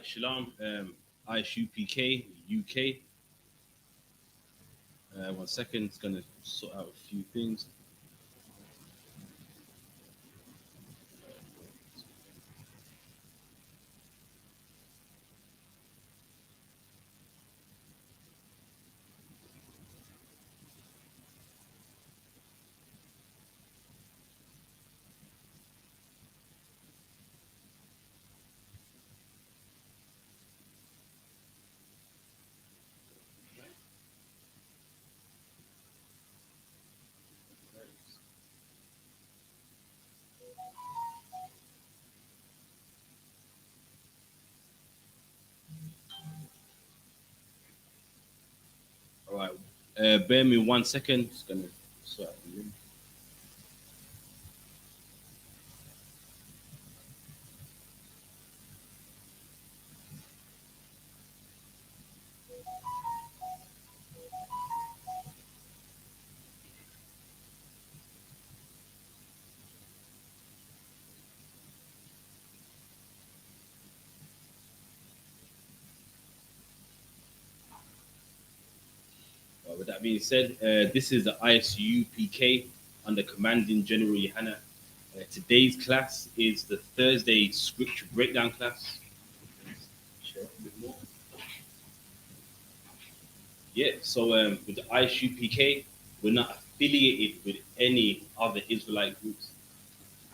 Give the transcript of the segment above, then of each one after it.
right, Shalom, ISUPK, UK. 1 second, it's going to sort out a few things. All right, bear me 1 second. It's going to sort out the room. With that being said, this is the ISUPK under Commanding General Yohana. Today's class is the Thursday scripture breakdown class. Share a bit more. Yeah, so with the ISUPK, we're not affiliated with any other Israelite groups.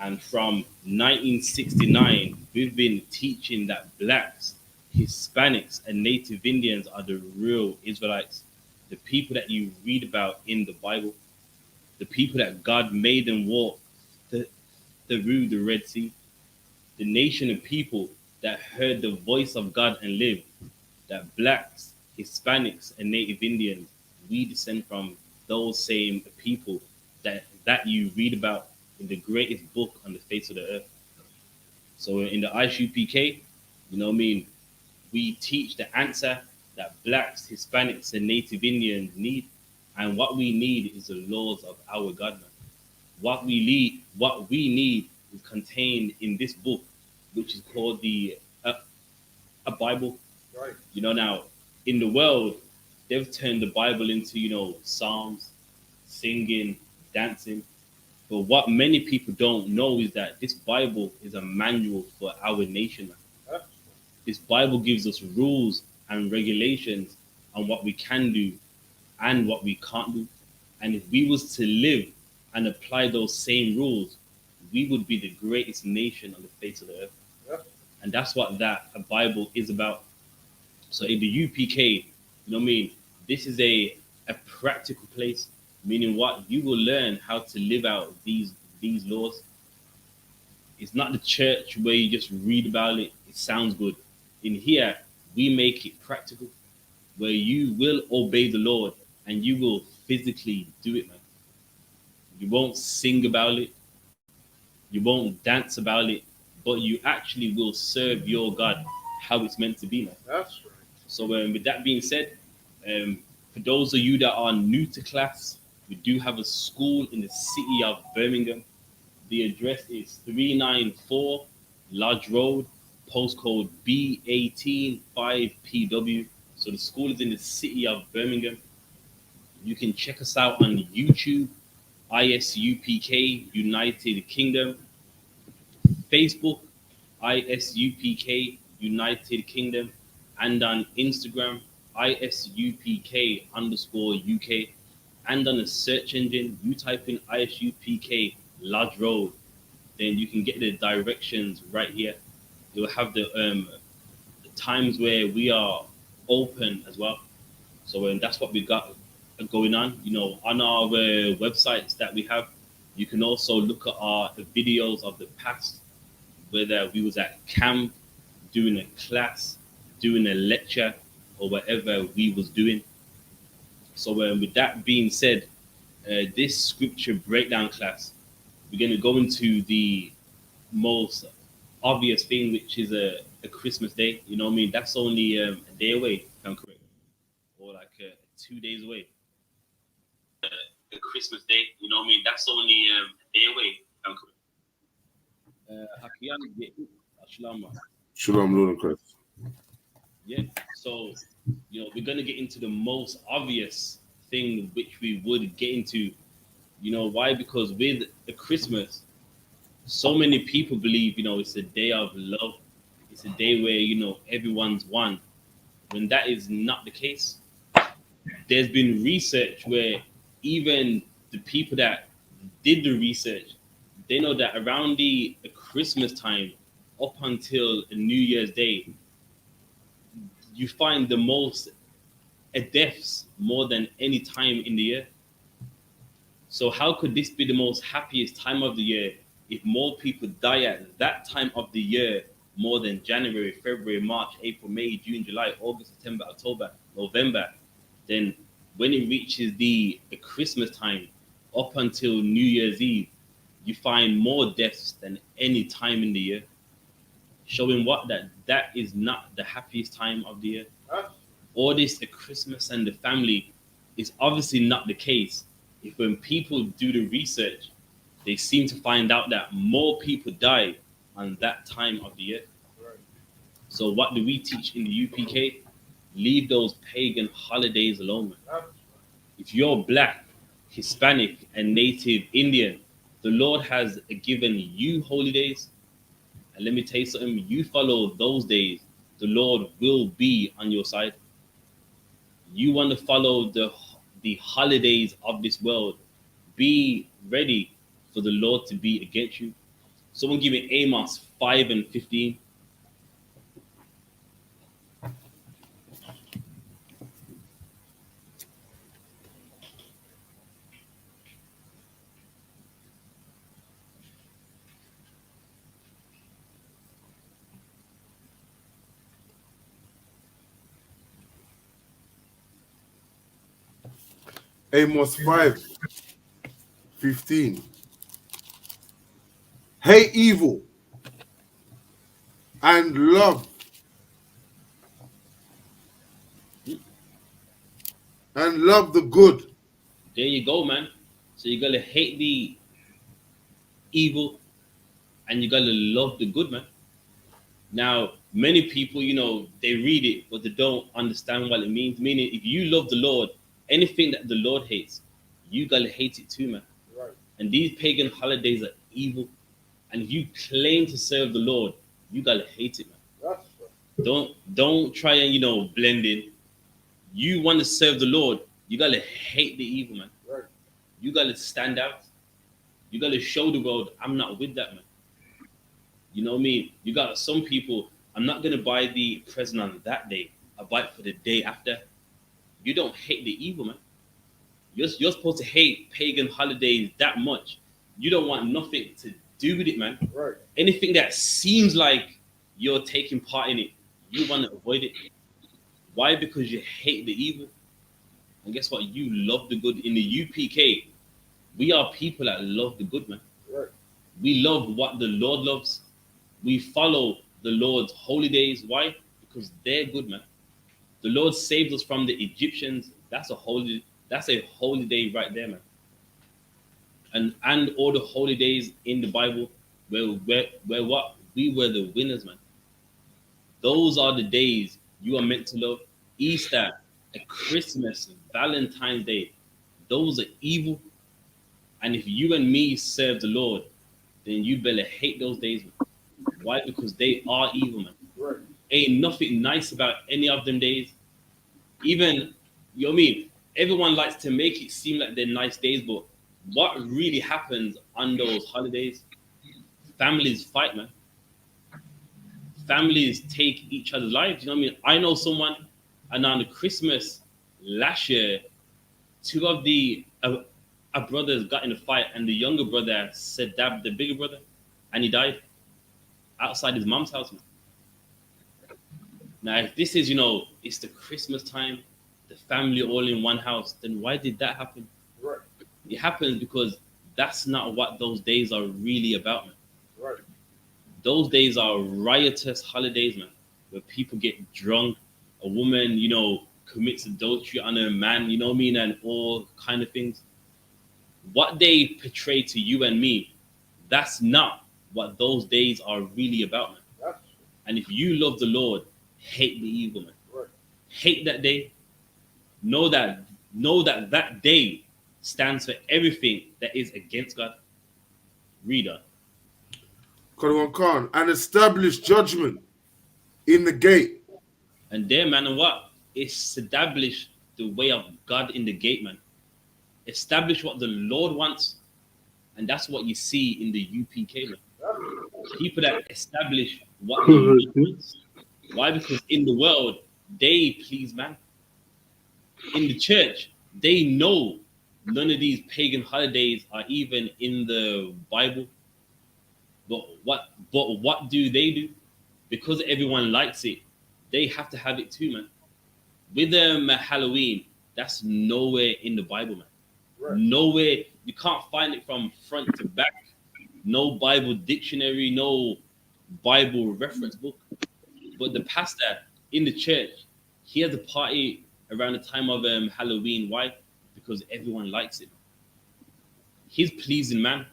And from 1969, we've been teaching that blacks, Hispanics, and Native Indians are the real Israelites, the people that you read about in the Bible, the people that God made and walk through the Red Sea, the nation of people that heard the voice of God and lived, that blacks, Hispanics, and Native Indians, we descend from those same people that you read about in the greatest book on the face of the earth. So in the ISUPK, you know what I mean, we teach the answer that blacks, Hispanics, and Native Indians need. And what we need is the laws of our God. Man. What we need is contained in this book, which is called the a Bible. Right. You know, now in the world, they've turned the Bible into, psalms, singing, dancing. But what many people don't know is that this Bible is a manual for our nation. Man. This Bible gives us rules and regulations on what we can do and what we can't do. And if we was to live and apply those same rules, we would be the greatest nation on the face of the earth. Yeah. And that's what a Bible is about. So in the UPK, you know what I mean? This is a practical place, meaning what you will learn how to live out these laws. It's not the church where you just read about it, it sounds good. In here, we make it practical, where you will obey the Lord and you will physically do it, man. You won't sing about it, you won't dance about it, but you actually will serve your God how it's meant to be, man. That's right. So with that being said, for those of you that are new to class, we do have a school in the city of Birmingham. The address is 394 Lodge Road, postcode B185PW. So the school is in the city of Birmingham. You can check us out on YouTube, ISUPK United Kingdom, Facebook, ISUPK United Kingdom, and on Instagram, ISUPK_UK, and on the search engine, you type in ISUPK Lodge Road, then you can get the directions right here. It will have the times where we are open as well. So that's what we got going on. On our websites that we have, you can also look at our videos of the past, whether we was at camp, doing a class, doing a lecture, or whatever we was doing. So with that being said, this scripture breakdown class, we're going to go into the most obvious thing, which is a Christmas day. You know what I mean? That's only a day away, if I'm correct, or like 2 days away. A Christmas day, you know what I mean? That's only a day away, if I'm correct. Hakiyan, Shalom. Shalom, Lord of Christ. Yeah. So, we're gonna get into the most obvious thing which we would get into. Why? Because with the Christmas, so many people believe, it's a day of love. It's a day where, everyone's one. When that is not the case, there's been research where even the people that did the research, they know that around the Christmas time up until New Year's Day, you find the most deaths more than any time in the year. So how could this be the most happiest time of the year if more people die at that time of the year more than January, February, March, April, May, June, July, August, September, October, November? Then when it reaches the Christmas time up until New Year's Eve, you find more deaths than any time in the year, showing what that is not the happiest time of the year. All this the Christmas and the family is obviously not the case. If when people do the research, they seem to find out that more people die on that time of the year. So what do we teach in the UPK? Leave those pagan holidays alone, man. If you're black, Hispanic, and native Indian, the Lord has given you holy days. And let me tell you something, you follow those days, the Lord will be on your side. You want to follow the holidays of this world, be ready for the Lord to be against you. Someone give me Amos 5 and 15. Amos 5:15. Hate evil and love the good. There you go, man. So you gotta hate the evil and you gotta love the good, man. Now, many people, they read it, but they don't understand what it means. Meaning, if you love the Lord, anything that the Lord hates, you gotta hate it too, man. Right. And these pagan holidays are evil. And if you claim to serve the Lord, you gotta hate it, man. That's Don't try and blend in. You want to serve the Lord, you gotta hate the evil, man. right. You gotta stand out. You gotta show the world I'm not with that, man. You know what I mean? You got some people, I'm not gonna buy the present on that day. I buy it for the day after. You don't hate the evil, man. You're supposed to hate pagan holidays that much. You don't want nothing to do with it, man. Right. Anything that seems like you're taking part in it, you want to avoid it. Why? Because you hate the evil. And guess what? You love the good. In the UPK, we are people that love the good, man. Right. We love what the Lord loves. We follow the Lord's holy days. Why? Because they're good, man. The Lord saved us from the Egyptians. That's a holy day right there, man. And all the holy days in the Bible where what? We were the winners, man. Those are the days you are meant to love. Easter, a Christmas, Valentine's Day. Those are evil. And if you and me serve the Lord, then you better hate those days, man. Why? Because they are evil, man. Right. Ain't nothing nice about any of them days. Even, you know what I mean? Everyone likes to make it seem like they're nice days, but what really happens on those holidays? Families fight, man. Families take each other's lives. You know what I mean? I know someone, and on the Christmas last year, two of the our brothers got in a fight, and the younger brother said that the bigger brother, and he died outside his mom's house, man. Now, if this is, it's the Christmas time, the family all in one house, then why did that happen? Right. It happens because that's not what those days are really about, man. Right. Those days are riotous holidays, man, where people get drunk, a woman, commits adultery on a man, you know what I mean, and all kind of things. What they portray to you and me, that's not what those days are really about, man. That's And if you love the Lord, hate the evil, man. Right. Hate that day. Know that that day stands for everything that is against God. Reader. Kadawan Khan, and establish judgment in the gate. And there, man, and what? Establish the way of God in the gate, man. Establish what the Lord wants. And that's what you see in the UPK, man. People that establish what the Lord wants. Why? Because in the world, they please man. In the church, they know none of these pagan holidays are even in the Bible. But what do they do? Because everyone likes it, they have to have it too, man. With Halloween, that's nowhere in the Bible, man. Right. Nowhere. You can't find it from front to back. No Bible dictionary, no Bible reference book. But the pastor in the church, he has a party around the time of Halloween. Why? Because everyone likes it. He's pleasing man.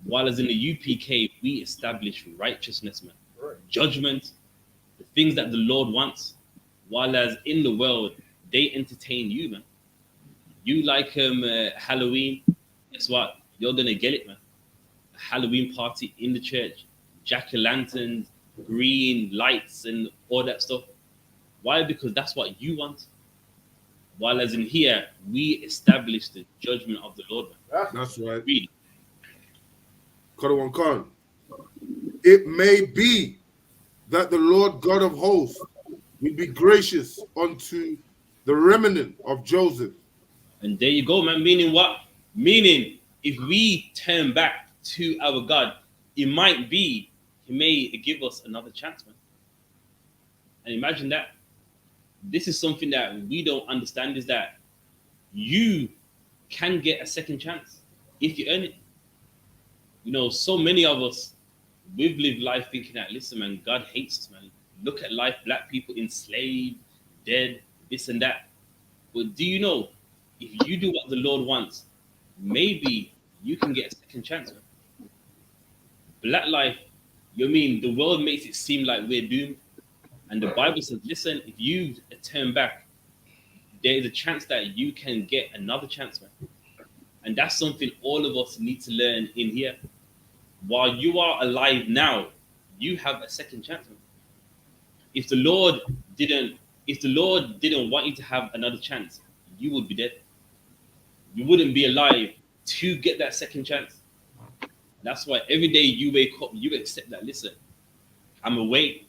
While as in the UPK, we establish righteousness, man. Right. Judgment, the things that the Lord wants. While as in the world, they entertain you, man. You like Halloween, guess what? You're gonna get it, man. A Halloween party in the church, jack-o'-lanterns, green lights, and all that stuff. Why? Because that's what you want. While as in here, we establish the judgment of the Lord, man. That's right. Read. Kadawan Khan. It may be that the Lord God of hosts will be gracious unto the remnant of Joseph. And there you go, man. Meaning what? Meaning, if we turn back to our God, it might be He may give us another chance, man. And imagine that. This is something that we don't understand, is that you can get a second chance if you earn it. You know, so many of us, we've lived life thinking that, listen, man, God hates us, man. Look at life, black people enslaved, dead, this and that. But do you know, if you do what the Lord wants, maybe you can get a second chance, man. Black life, you mean the world makes it seem like we're doomed. And the Bible says, listen, if you turn back, there is a chance that you can get another chance, man. And that's something all of us need to learn in here. While you are alive now, you have a second chance, man. If the Lord didn't want you to have another chance, you would be dead. You wouldn't be alive to get that second chance. That's why every day you wake up, you accept that, listen, I'm awake.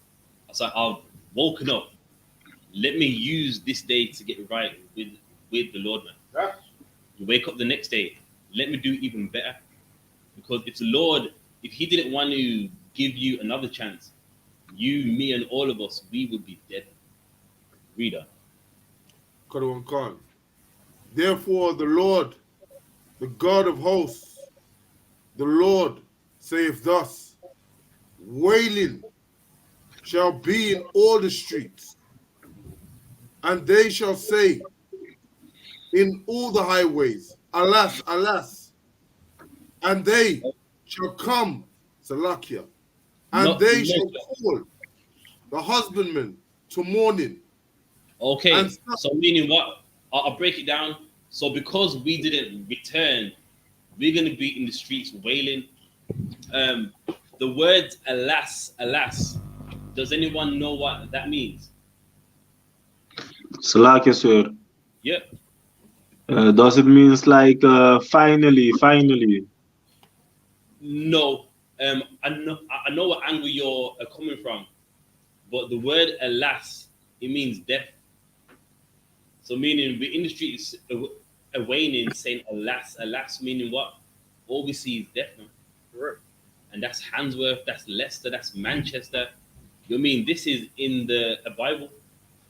So I've woken up. Let me use this day to get right with the Lord, man. Yeah. You wake up the next day. Let me do even better. Because if the Lord, if He didn't want to give you another chance, you, me, and all of us, we would be dead. Reader. Kadawan Khan. Therefore, the Lord, the God of hosts, the Lord saith thus: wailing shall be in all the streets, and they shall say in all the highways, alas, alas, and they shall come, Salakia, and they shall call the husbandman to mourning. Okay, And so meaning what? I'll break it down. So because we didn't return, we're going to be in the streets wailing. The word alas, alas, does anyone know what that means? Salakia, sir. Yeah. Does it means like finally, finally? No. I know what angle you're coming from, but the word alas, it means death. So meaning we're in the streets wailing, saying alas, alas, meaning what? All we see is death, man. Correct. And that's Handsworth, that's Leicester, that's Manchester. You know what I mean? This is in the Bible.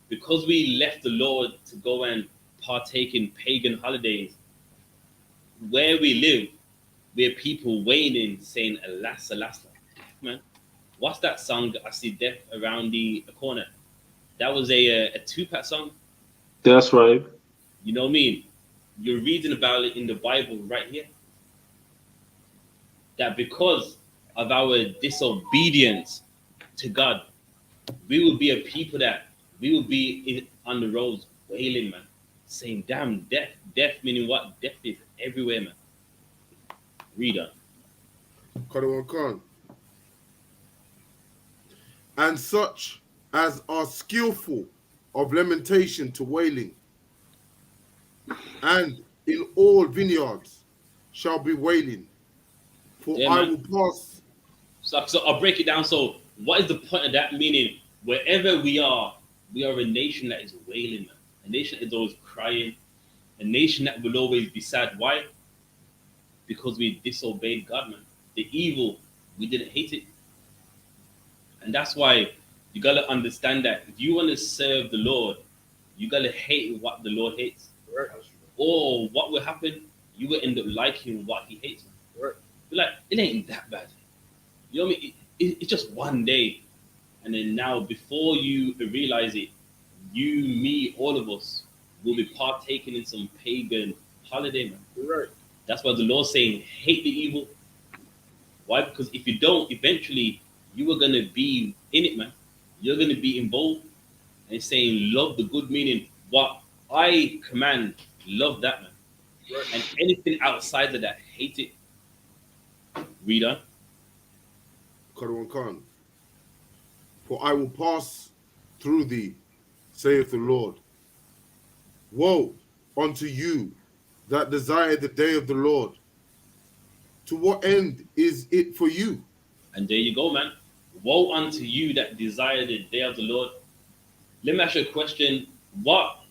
Because we left the Lord to go and partake in pagan holidays, where we live, we're people wailing, saying, alas, alas, man. What's that song? I see death around the corner. That was a Tupac song. That's right. You know what I mean? You're reading about it in the Bible right here. That because of our disobedience to God, we will be a people that we will be on the roads wailing, man, saying, "Damn, death, death," meaning what? Death is everywhere, man. Read on. Kadawan Khan. And such as are skillful of lamentation to wailing, and in all vineyards shall be wailing, for Yeah, I man. will pass. So I'll break it down. So what is the point of that? Meaning, wherever we are a nation that is wailing, man. A nation that is always crying. A nation that will always be sad. Why? Because we disobeyed God, man. The evil, we didn't hate it. And that's why you gotta understand that if you want to serve the Lord, you gotta hate what the Lord hates. Right. Or what will happen, you will end up liking what he hates. Right. Be like, it ain't that bad. You know what I mean? It's just one day. And then now, before you realize it, you, me, all of us will be partaking in some pagan holiday, man. Right. That's why the Lord's saying, hate the evil. Why? Because if you don't, eventually you are going to be in it, man. You're going to be involved. And it's saying, love the good, meaning what I command, love that, man. Right. And anything outside of that, hate it. Read on. Kadawan Khan. For I will pass through thee, saith the Lord. Woe unto you that desire the day of the Lord. To what end is it for you? And there you go, man. Woe unto you that desire the day of the Lord. Let me ask you a question. Well,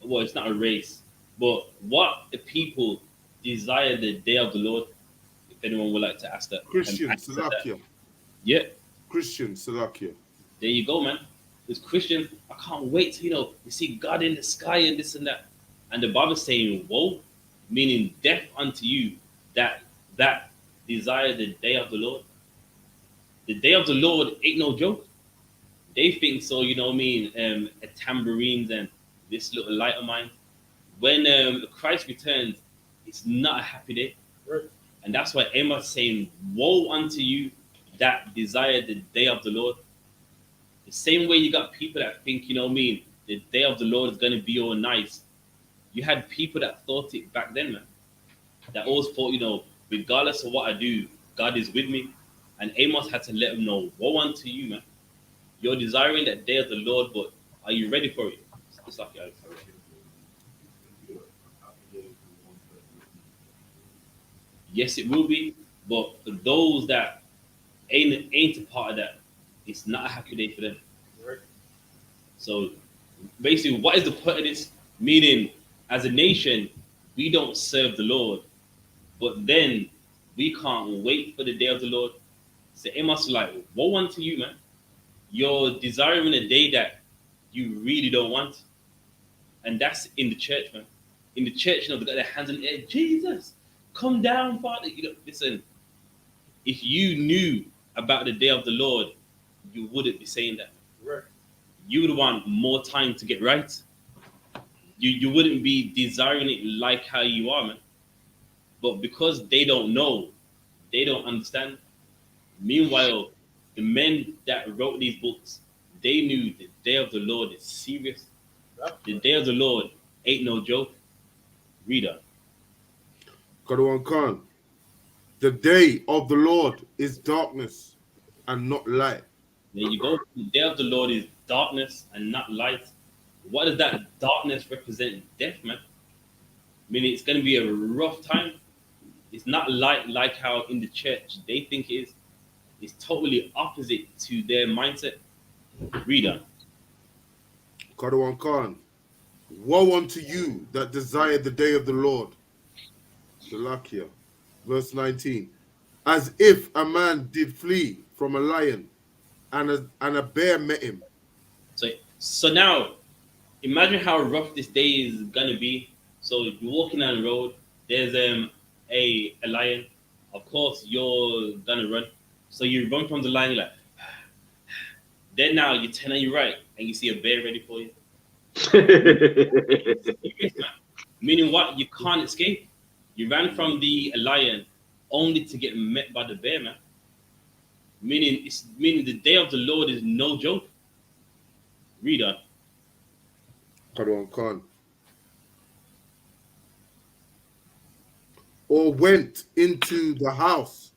it's not a race, but what people desire the day of the Lord? If anyone would like to ask that. Christian answer that. Salakia. Yeah, Christian Salakia. there you go, man. As Christians, I can't wait to, you see God in the sky and this and that. And the Bible's saying, woe, meaning death unto you that desire the day of the Lord. The day of the Lord ain't no joke. They think so, tambourines and this little light of mine. When Christ returns, it's not a happy day. Right. And that's why Amos saying, woe unto you that desire the day of the Lord. The same way you got people that think, the day of the Lord is going to be all nice. You had people that thought it back then, man. That always thought, regardless of what I do, God is with me. And Amos had to let them know, woe unto you, man. You're desiring that day of the Lord, but are you ready for it? It's like, yes, it will be, but for those that ain't a part of that, it's not a happy day for them. Right. So basically, what is the point of this? Meaning, as a nation, we don't serve the Lord, but then we can't wait for the day of the Lord. So Amos is like, woe unto you, man. You're desiring a day that you really don't want. And that's in the church, man. In the church, they got their hands in the air. Jesus, come down, Father. Listen, if you knew about the day of the Lord, you wouldn't be saying that. Right. You would want more time to get right. You wouldn't be desiring it like how you are, man. But because they don't know, they don't understand. Meanwhile, the men that wrote these books, they knew the day of the Lord is serious. The day of the Lord ain't no joke. Reader. Kadawan Khan. The day of the Lord is darkness and not light. There you go. The day of the Lord is darkness and not light. What does that darkness represent? Death, man. Meaning it's going to be a rough time. It's not light like how in the church they think it is. It's totally opposite to their mindset. Reader. Kadawan Khan. Woe unto you that desire the day of the Lord. Salakia. Verse 19. As if a man did flee from a lion and a bear met him. So now, imagine how rough this day is gonna be. So you're walking down the road. There's a lion. Of course, you're gonna run. So you run from the lion like. Then now you turn on your right and you see a bear ready for you. Meaning what? You can't escape. You ran from the lion only to get met by the bear, man. Meaning the day of the Lord is no joke. Read on. Qadwan Khan. Or went into the house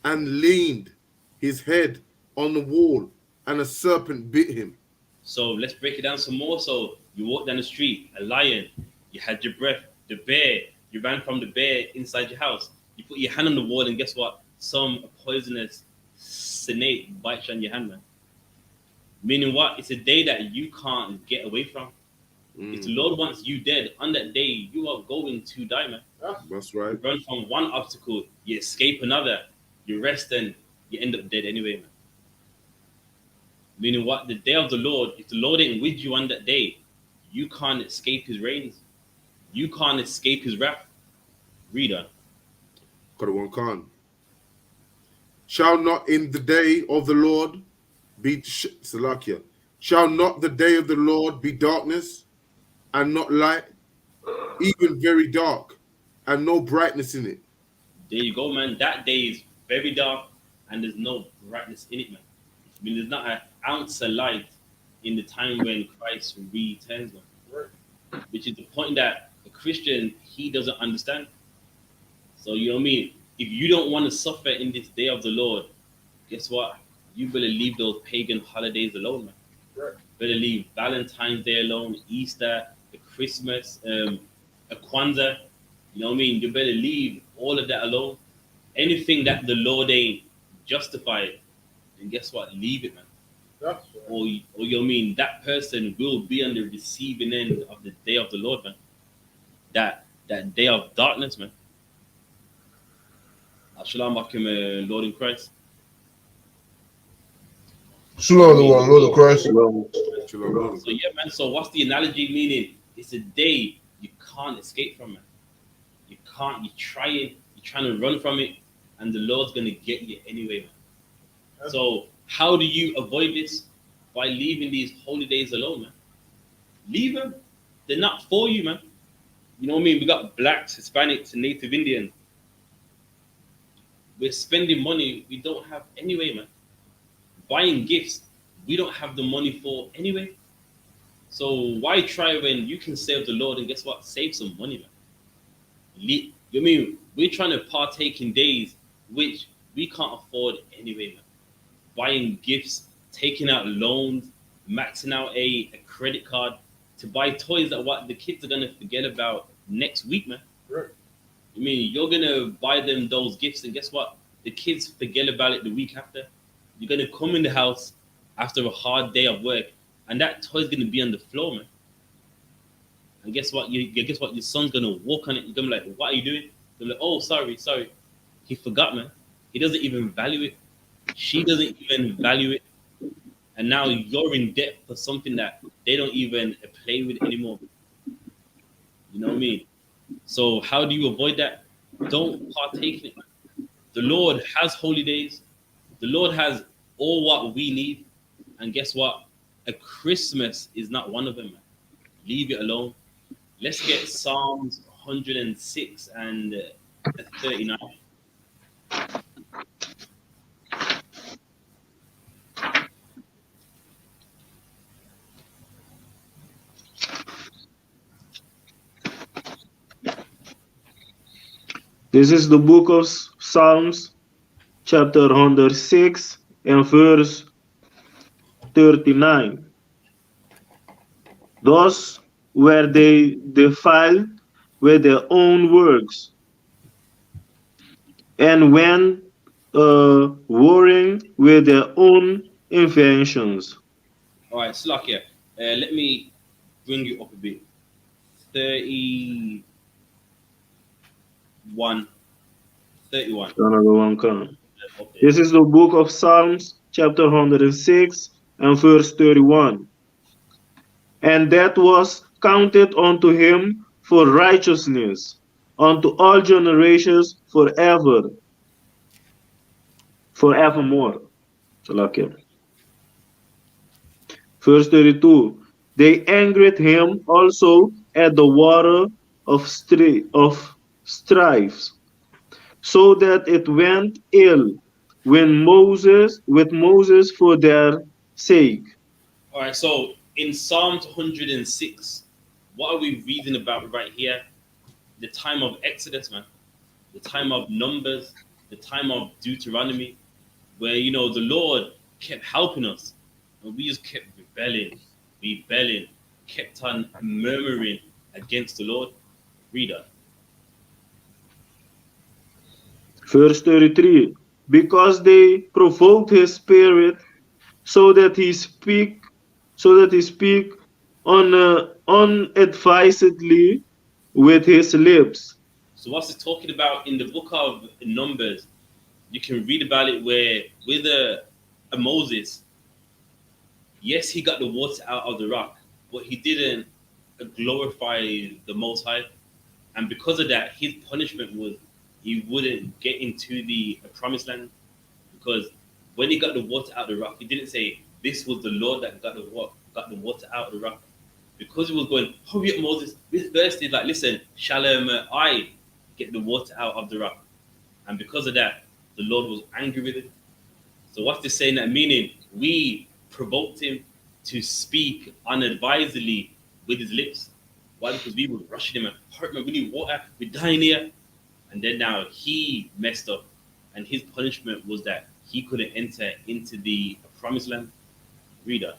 and leaned his head on the wall, and a serpent bit him. So let's break it down some more. So you walk down the street, a lion, you had your breath, the bear, you ran from the bear inside your house. You put your hand on the wall, and guess what? Some poisonous snake bites on your hand, man. Meaning what? It's a day that you can't get away from. If the Lord wants you dead, on that day, you are going to die, man. That's right. You run from one obstacle, you escape another, you rest, and you end up dead anyway, man. Meaning what? The day of the Lord, if the Lord ain't with you on that day, you can't escape his reigns. You can't escape his wrath. Read on. Qadwan Khan. Shall not in the day of the Lord be Salakia? Shall not the day of the Lord be darkness and not light, even very dark, and no brightness in it? There you go, man. That day is very dark and there's no brightness in it, man. I mean, there's not an ounce of light in the time when Christ returns, man. Which is the point that a Christian, he doesn't understand. So, you know what I mean? If you don't want to suffer in this day of the Lord, guess what? You better leave those pagan holidays alone, man. Better leave Valentine's Day alone, Easter, the Christmas, a Kwanzaa. You know what I mean? You better leave all of that alone. Anything that the Lord ain't justified, and guess what? Leave it, man. That's right. Or you know what I mean? That person will be on the receiving end of the day of the Lord, man. That day of darkness, man. Shalom, Lord in Christ. Shalom, the one, Lord of Christ. Shalom. So yeah, man. So what's the analogy meaning? It's a day you can't escape from, man. You can't. You're trying to run from it, and the Lord's gonna get you anyway, man. So how do you avoid this? By leaving these holy days alone, man. Leave them. They're not for you, man. You know what I mean? We got blacks, Hispanics, and Native Indians. We're spending money we don't have anyway, man. Buying gifts we don't have the money for anyway. So why try when you can serve the Lord and guess what? Save some money, man. You mean we're trying to partake in days which we can't afford anyway, man. Buying gifts, taking out loans, maxing out a credit card to buy toys that what the kids are gonna forget about next week, man. Right. I mean, you're gonna buy them those gifts, and guess what? The kids forget about it the week after. You're gonna come in the house after a hard day of work, and that toy's gonna be on the floor, man. And guess what? Guess what? Your son's gonna walk on it. You're gonna be like, "What are you doing?" They're like, "Oh, sorry." He forgot, man. He doesn't even value it. She doesn't even value it, and now you're in debt for something that they don't even play with anymore. You know what I mean? So how do you avoid that? Don't partake in it, man. The Lord has holy days. The Lord has all what we need. And guess what? A Christmas is not one of them, man. Leave it alone. Let's get Psalms 106 and 39. This is the book of Psalms, chapter 106 and verse 39. Thus were they defiled with their own works, and went warring with their own inventions. All right, Slakia, let me bring you up a bit. 31. Another one come. Okay. This is the book of Psalms, chapter 106 and verse 31. And that was counted unto him for righteousness, unto all generations forevermore. Salakia. Verse 32. They angered him also at the water of strife, so that it went ill with Moses for their sake. All right, so in Psalms 106, what are we reading about right here? The time of Exodus, man. The time of Numbers, the time of Deuteronomy, where the Lord kept helping us, and we just kept rebelling, kept on murmuring against the Lord. Reader. Verse 33. Because they provoked his spirit, so that he speak unadvisedly with his lips. So what's it talking about in the book of Numbers? You can read about it where with a Moses, yes, he got the water out of the rock, but he didn't glorify the Most High. And because of that, his punishment was he wouldn't get into the promised land. Because when he got the water out of the rock, he didn't say, this was the Lord that got the water out of the rock. Because he was going, hurry up, Moses. This verse is like, listen, shall I get the water out of the rock? And because of that, the Lord was angry with him. So what's this saying? That meaning we provoked him to speak unadvisedly with his lips. Why? Because we were rushing him and hurt man, we need water, we're dying here. And then now he messed up, and his punishment was that he couldn't enter into the promised land. Reader.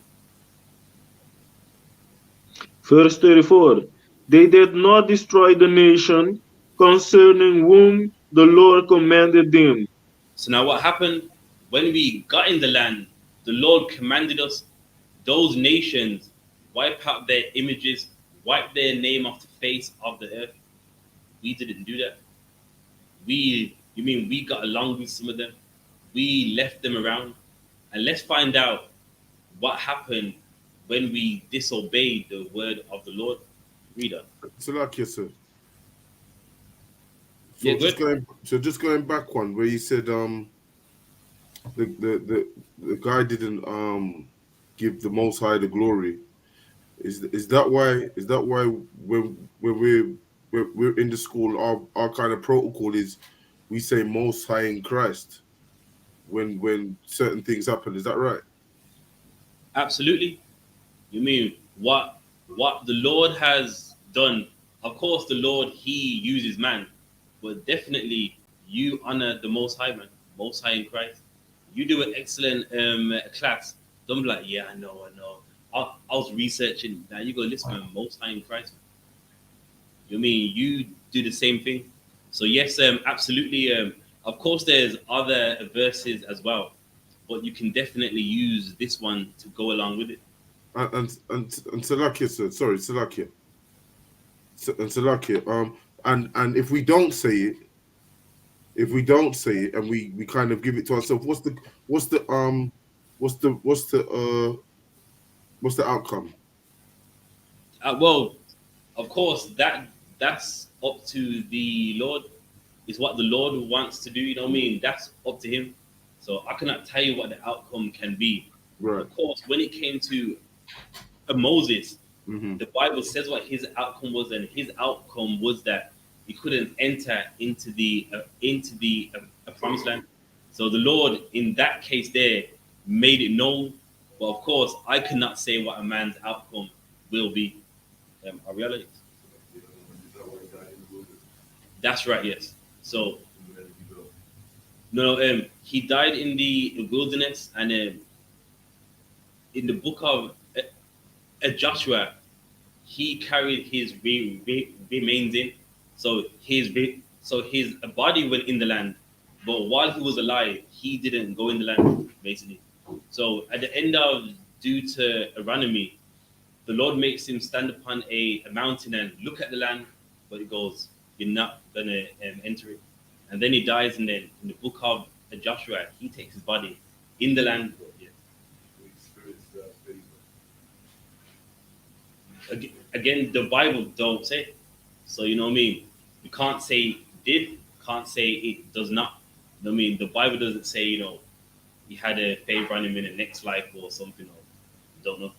Verse 34. They did not destroy the nation concerning whom the Lord commanded them. So now what happened? When we got in the land, the Lord commanded us, those nations, wipe out their images, wipe their name off the face of the earth. We didn't do that. You mean we got along with some of them? We left them around. And let's find out what happened when we disobeyed the word of the Lord. Reader. Salakia, sir. So Yeah, just good. going back one where you said the guy didn't give the Most High the glory. Is that why when we're in the school our kind of protocol is we say Most High in Christ when certain things happen? Is that right? Absolutely. You mean what the Lord has done? Of course, the Lord he uses man, but definitely you honor the Most High man, Most High in Christ. You do an excellent class. Don't be like, yeah, I know. I was researching. Now you go listen, man, Most High in Christ. You mean you do the same thing? So yes, absolutely. Of course, there's other verses as well, but you can definitely use this one to go along with it. And Salakia, sir. Sorry, Salakia. And Salakia. And if we don't say it, and we kind of give it to ourselves, what's the outcome? Well, of course, that's up to the Lord. Is what the Lord wants to do. You know what I mean? That's up to Him. So I cannot tell you what the outcome can be. Right. Of course, when it came to Moses, Mm-hmm. the Bible says what his outcome was, and his outcome was that he couldn't enter into the promised land. So the Lord, in that case, there made it known. But of course, I cannot say what a man's outcome will be. A reality. That's right. Yes. So no, he died in the wilderness, and in the book of Joshua, he carried his remains in. So his body went in the land, but while he was alive, he didn't go in the land, basically. So at the end of Deuteronomy, the Lord makes him stand upon a mountain and look at the land, but he goes, "You're not gonna enter it." And then he dies, and then in the book of Joshua, he takes his body in the land. Again, the Bible don't say. So you know what I mean? You can't say it did, can't say it does not. You know what I mean? The Bible doesn't say, he had a favor on him in the next life or something, or don't know.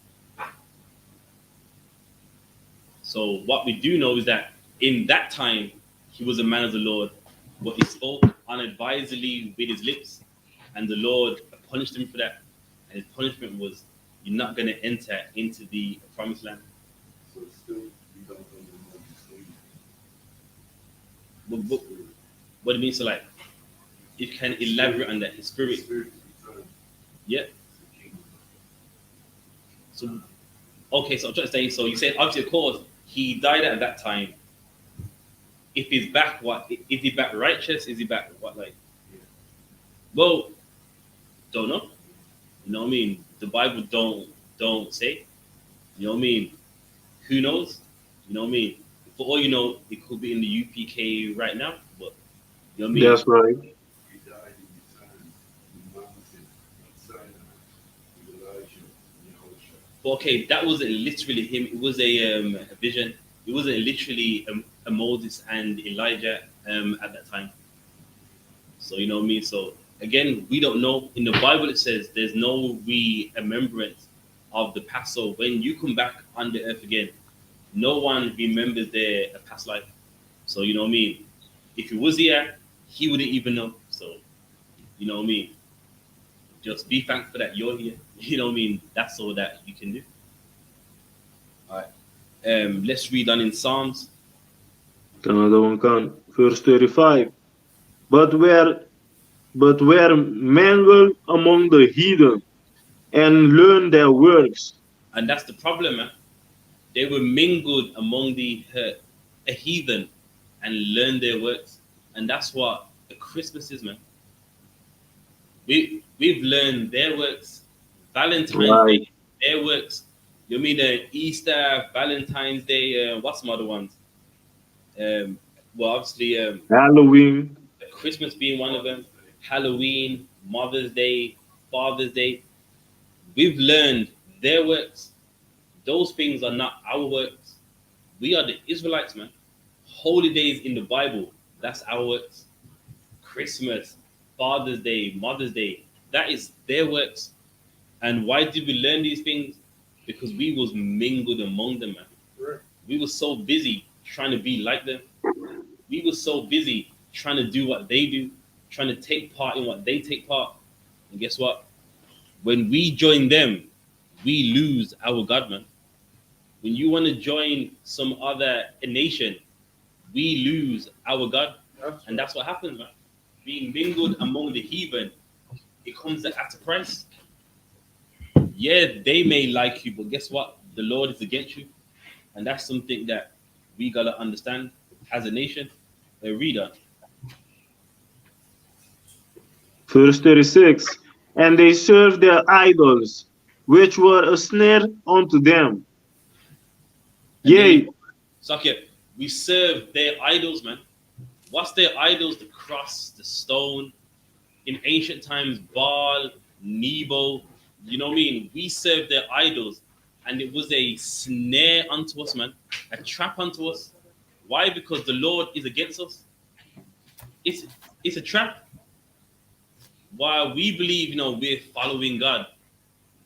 So what we do know is that in that time he was a man of the Lord, but he spoke unadvisedly with his lips, and the Lord punished him for that. And his punishment was, you're not going to enter into the promised land. So still, we don't know the What do you mean? So, like, if you can elaborate on that, his spirit. Yeah. So, okay, so I'm trying to say, so you said, obviously, of course, he died at that time. If he's back, what? Is he back righteous? Is he back what? Like, well, don't know. You know what I mean? The Bible don't say. You know what I mean? Who knows? You know what I mean? For all you know, it could be in the UPK right now, but you know what I mean? That's right. He died in the time in the mountain of Sinai with Elijah and Yahushua. But okay, that wasn't literally him. It was a vision. It wasn't literally a Moses and Elijah at that time. So you know what I mean? So again, we don't know. In the Bible, it says there's no remembrance of the past. So when you come back on the earth again, no one remembers their past life. So you know what I mean? If he was here, he wouldn't even know. So you know what I mean? Just be thankful that you're here. You know what I mean? That's all that you can do. All right. Let's read on in Psalms. Another one can. Verse 35. But were mingled among the heathen, and learned their works. And that's the problem, man. They were mingled among the heathen and learned their works. And that's what the Christmas is, man. We've learned their works. Valentine's Right. Day, their works. You mean Easter, Valentine's Day, what's some other ones? Well, obviously, Halloween. Christmas being one of them, Halloween, Mother's Day, Father's Day. We've learned their works. Those things are not our works. We are the Israelites, man. HolyDays in the Bible, that's our works. Christmas, Father's Day, Mother's Day, that is their works. And why did we learn these things? Because we was mingled among them, man. Right. We were so busy trying to be like them. We were so busy trying to do what they do, trying to take part in what they take part. And guess what? When we join them, we lose our God, man. When you want to join some other nation, we lose our God. And that's what happens, man. Being mingled among the heathen, it comes at a price. Yeah, they may like you, but guess what? The Lord is against you. And that's something that we got to understand as a nation. Read on. Verse 36. And they served their idols, which were a snare unto them. And Yea, so, okay, we serve their idols, man. What's their idols? The cross, the stone. In ancient times, Baal, Nebo. You know what I mean? We serve their idols. And it was a snare unto us, man. A trap unto us. Why? Because the Lord is against us. It's a trap. While we believe, we're following God,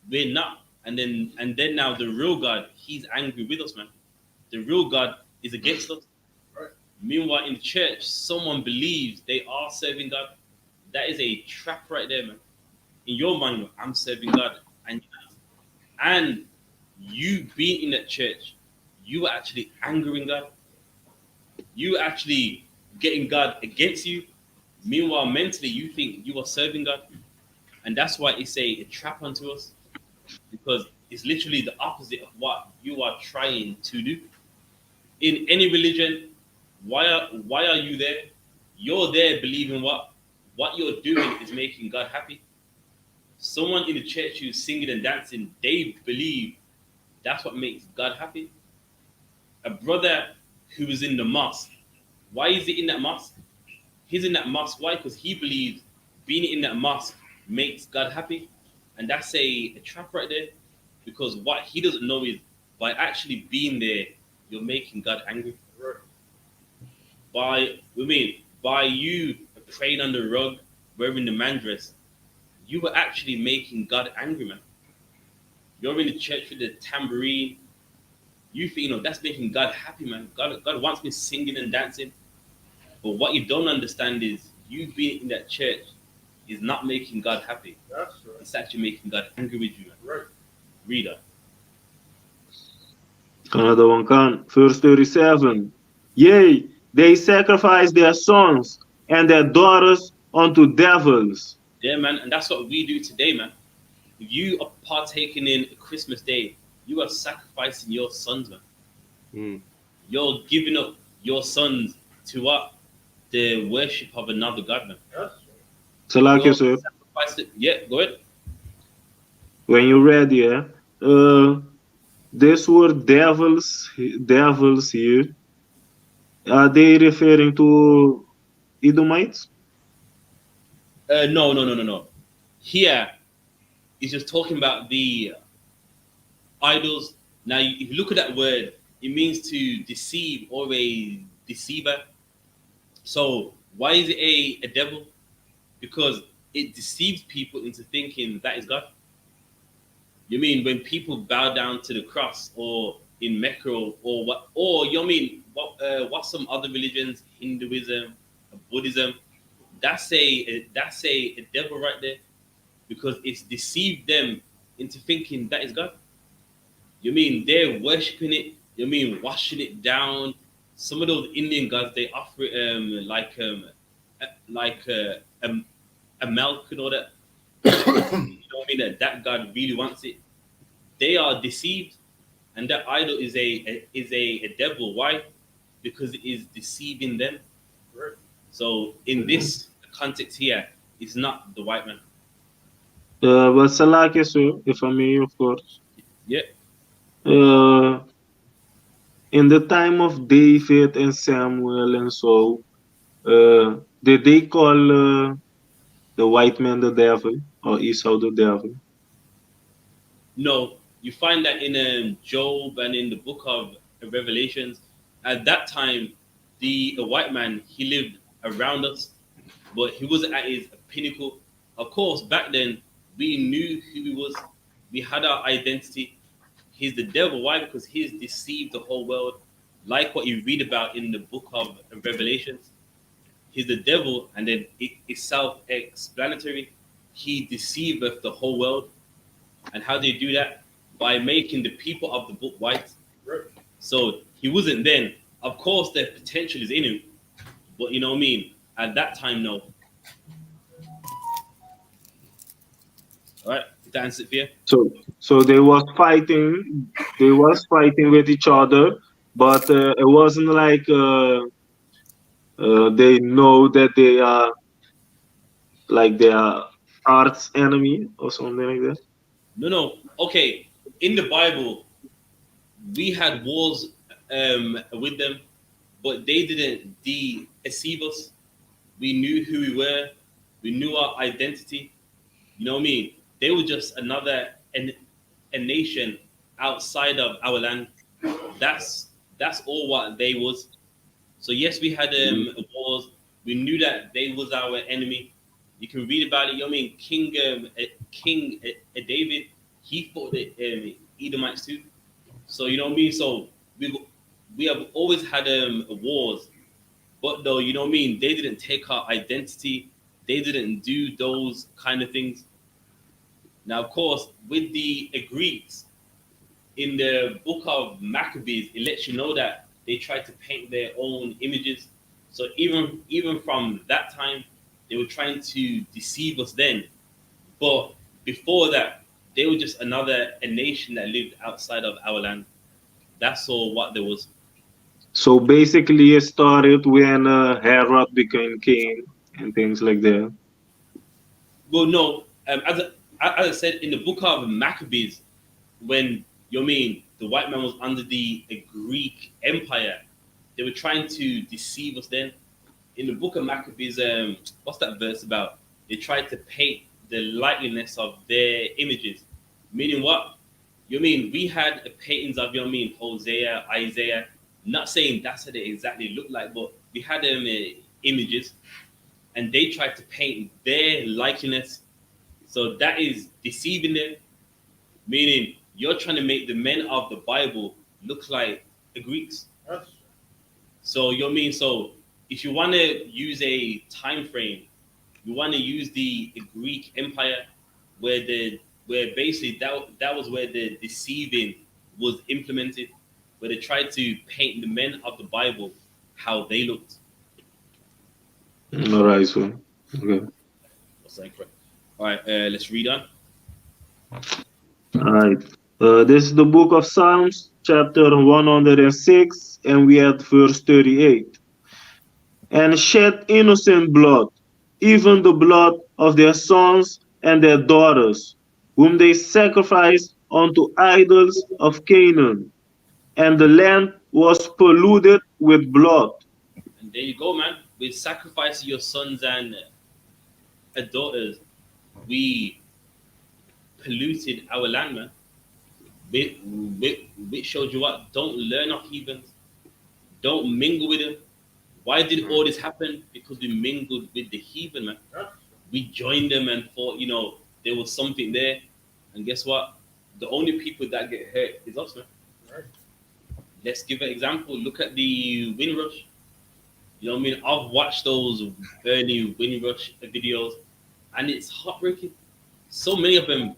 we're not. And then now the real God, he's angry with us, man. The real God is against us. Right. Meanwhile, in the church, someone believes they are serving God. That is a trap right there, man. In your mind, I'm serving God. And you being in that church, you are actually angering God. You are actually getting God against you. Meanwhile, mentally, you think you are serving God. And that's why it's a trap unto us. Because it's literally the opposite of what you are trying to do. In any religion, why are you there? You're there believing what you're doing is making God happy. Someone in the church who's singing and dancing, they believe that's what makes God happy. A brother who is in the mosque, why is he in that mosque? He's in that mosque. Why? Because he believes being in that mosque makes God happy. And that's a trap right there. Because what he doesn't know is by actually being there, you're making God angry. By you praying on the rug, wearing the man dress, you were actually making God angry, man. You're in the church with the tambourine. You think, that's making God happy, man. God wants me singing and dancing. But what you don't understand is you being in that church is not making God happy. That's right. It's actually making God angry with you. Right. Reader. Another one can. Verse 37. Yea, they sacrifice their sons and their daughters unto devils. Yeah, man, and that's what we do today, man. If you are partaking in a Christmas day, you are sacrificing your sons, man. Mm. You're giving up your sons to what? The worship of another God, man. That's So like you You're said, sacrificing. Yeah, go ahead. when you read here, these were devils here. Are they referring to Edomites? No. Here is just talking about the idols. Now, if you look at that word, it means to deceive or a deceiver. So, why is it a devil? Because it deceives people into thinking that is God. You mean when people bow down to the cross, or in Mecca, or what? Or you mean what? Some other religions, Hinduism, Buddhism. That's a devil right there, because it's deceived them into thinking that is God. You mean they're worshiping it? You mean washing it down? Some of those Indian gods, they offer it like a milk and all that. You know what I mean? That God really wants it. They are deceived, and that idol is a devil. Why? Because it is deceiving them. right. So in this context here, it's not the white man. But Salaki, sir, if I may, of course. Yeah. Uh, in the time of David and Samuel and so, did they call the white man the devil or Esau the devil? No, you find that in Job and in the book of Revelations. At that time, the white man, he lived around us, but he wasn't at his pinnacle. Of course, back then we knew who he was. We had our identity. He's the devil. Why? Because he's deceived the whole world, like what you read about in the book of Revelations. He's the devil, and then it's self-explanatory. He deceiveth the whole world. And how they do that? By making the people of the book white. Right. So he wasn't then. Of course, the potential is in him, but you know what I mean? At that time, no. All right, did that answer it for you? So they was fighting with each other, but it wasn't like they know that they are like their arch enemy or something like that. No. Okay, in the Bible, we had wars with them, but they didn't deceive us. We knew who we were. We knew our identity. You know what I mean? They were just a nation outside of our land. That's all what they was. So yes, we had wars. We knew that they was our enemy. You can read about it. You know what I mean? King David, he fought the Edomites too. So you know what I mean. So we have always had wars, but though you know what I mean, they didn't take our identity. They didn't do those kind of things. Now, of course, with the Greeks in the book of Maccabees, it lets you know that they tried to paint their own images. So even from that time, they were trying to deceive us then. But before that, they were just a nation that lived outside of our land. That's all what there was. So basically, it started when Herod became king and things like that. Well, no, as I said in the book of Maccabees, when you know what I mean the white man was under the Greek Empire, they were trying to deceive us then. In the book of Maccabees, what's that verse about? They tried to paint the likeness of their images. Meaning what? You know what I mean we had paintings of you know what I mean Hosea, Isaiah. Not saying that's what they exactly look like, but we had them images, and they tried to paint their likeness. So that is deceiving them, meaning you're trying to make the men of the Bible look like the Greeks. So you know what I mean? So if you want to use a time frame, We want to use the Greek Empire, where basically that was where the deceiving was implemented, where they tried to paint the men of the Bible how they looked. All right, so okay. What's that correct? All right, let's read on. All right. This is the book of Psalms, chapter 106, and we at verse 38. And shed innocent blood, even the blood of their sons and their daughters, whom they sacrificed unto idols of Canaan, and the land was polluted with blood. And there you go, man. With sacrificing your sons and daughters, we polluted our land, man. Which showed you what? Don't learn of heathens. Don't mingle with them. Why did all this happen? Because we mingled with the heathen, man. We joined them and thought, there was something there. And guess what? The only people that get hurt is us, man. Let's give an example. Look at the Windrush. You know what I mean? I've watched those early Windrush videos, and it's heartbreaking. So many of them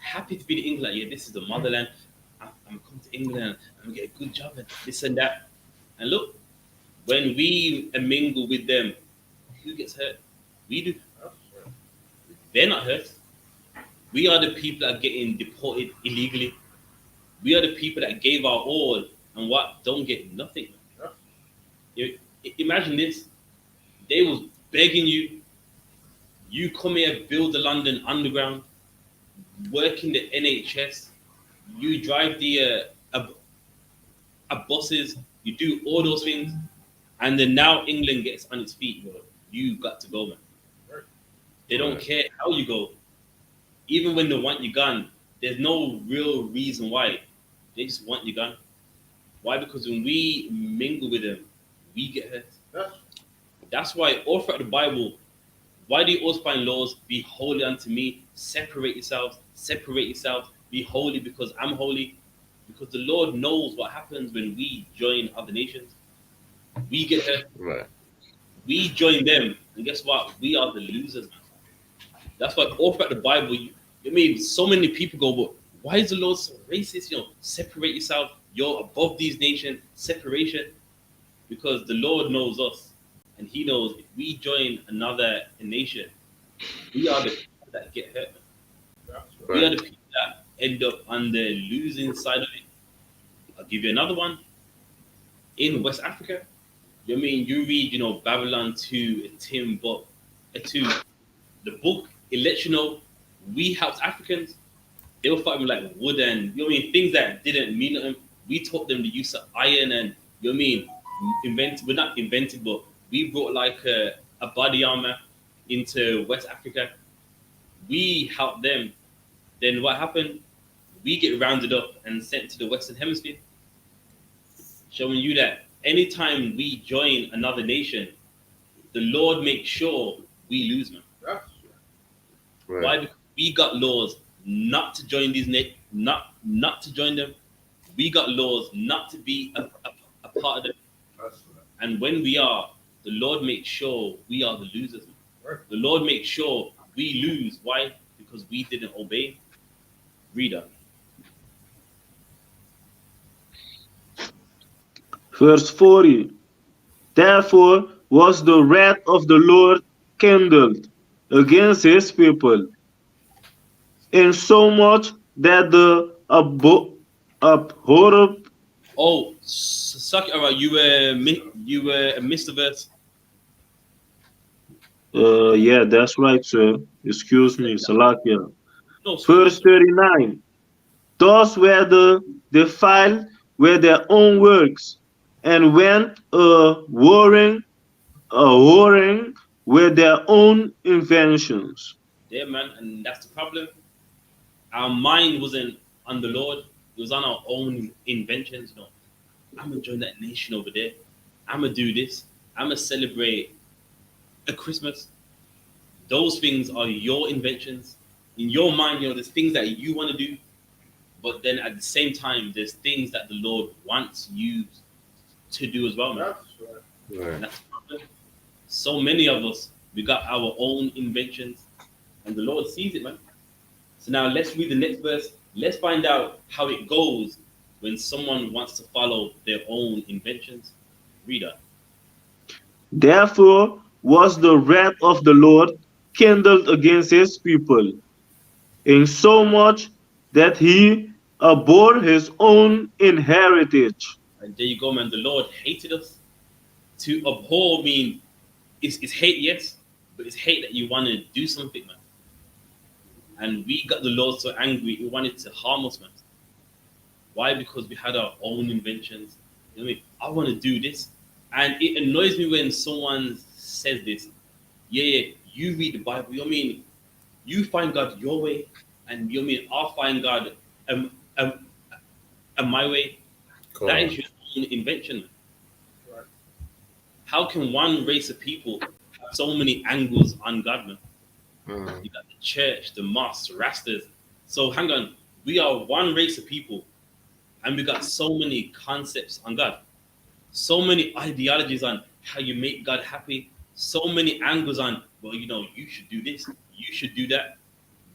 happy to be in England. Yeah, this is the motherland. I'm coming to England. I'm gonna get a good job and this and that. And look, when we mingle with them, who gets hurt? We do. They're not hurt. We are the people that are getting deported illegally. We are the people that gave our all and what don't get nothing. Imagine this. They was begging you. You come here, build the London Underground, work in the NHS. You drive the buses. You do all those things, and then now England gets on its feet, bro. You got to go, man. They don't care how you go. Even when they want you gone, there's no real reason why. They just want you gone. Why? Because when we mingle with them, we get hurt. That's why all throughout the Bible, why do you always find laws? Be holy unto me. Separate yourselves. Separate yourselves. Be holy because I'm holy. Because the Lord knows what happens when we join other nations. We get hurt. Right. We join them, and guess what? We are the losers, man. That's why all throughout the Bible, so many people go, but why is the Lord so racist? Separate yourself. You're above these nations. Separation. Because the Lord knows us, and He knows if we join another nation, we are the people that get hurt. Right. We are the people that end up on the losing side of it. I'll give you another one. In West Africa, you read, Babylon 2, Timbuktu, the book, it lets you know we helped Africans. They were fighting like wood and, things that didn't mean nothing. We taught them the use of iron and, we're not invented, but we brought like a body armor into West Africa. We helped them. Then what happened? We get rounded up and sent to the Western Hemisphere, showing you that anytime we join another nation, the Lord makes sure we lose, man. Right. Why? Because we got laws not to join these not to join them. We got laws not to be a part of them. Right. And when we are, the Lord makes sure we are the losers. Right. The Lord makes sure we lose. Why? Because we didn't obey. Reader. Verse 40. Therefore was the wrath of the Lord kindled against his people, insomuch that the abhorred. Oh, suck it around. You missed the verse. Yeah, that's right, sir. Excuse me, Salakia. No, Verse 39. Thus were the defiled were their own works, and went warring with their own inventions. Yeah, man, and that's the problem. Our mind wasn't on the Lord; it was on our own inventions. I'm gonna join that nation over there. I'm gonna do this. I'm gonna celebrate a Christmas. Those things are your inventions. In your mind, there's things that you want to do, but then at the same time, there's things that the Lord wants you to do as well, man. That's right. And that's the problem. So many of us, We got our own inventions, and the Lord sees it, man. So now let's read the next verse. Let's find out how it goes when someone wants to follow their own inventions. Reader. Therefore was the wrath of the Lord kindled against his people, insomuch that he abhorred his own inheritance. And there you go, man. The Lord hated us. To abhor mean it's hate, yes, but it's hate that you want to do something, man. And we got the Lord so angry, he wanted to harm us, man. Why? Because we had our own inventions. You know what I mean? I want to do this. And it annoys me when someone says this. Yeah, you read the Bible. You know what I mean? You find God your way, and you know what I mean? I'll find God um, um, my way. Come That on. is your own invention, man. How can one race of people have so many angles on God, man? Mm. You got the church, the mosque, Rastas. So hang on, we are one race of people, and we got so many concepts on God, so many ideologies on how you make God happy, so many angles on, well, you know, you should do this, you should do that.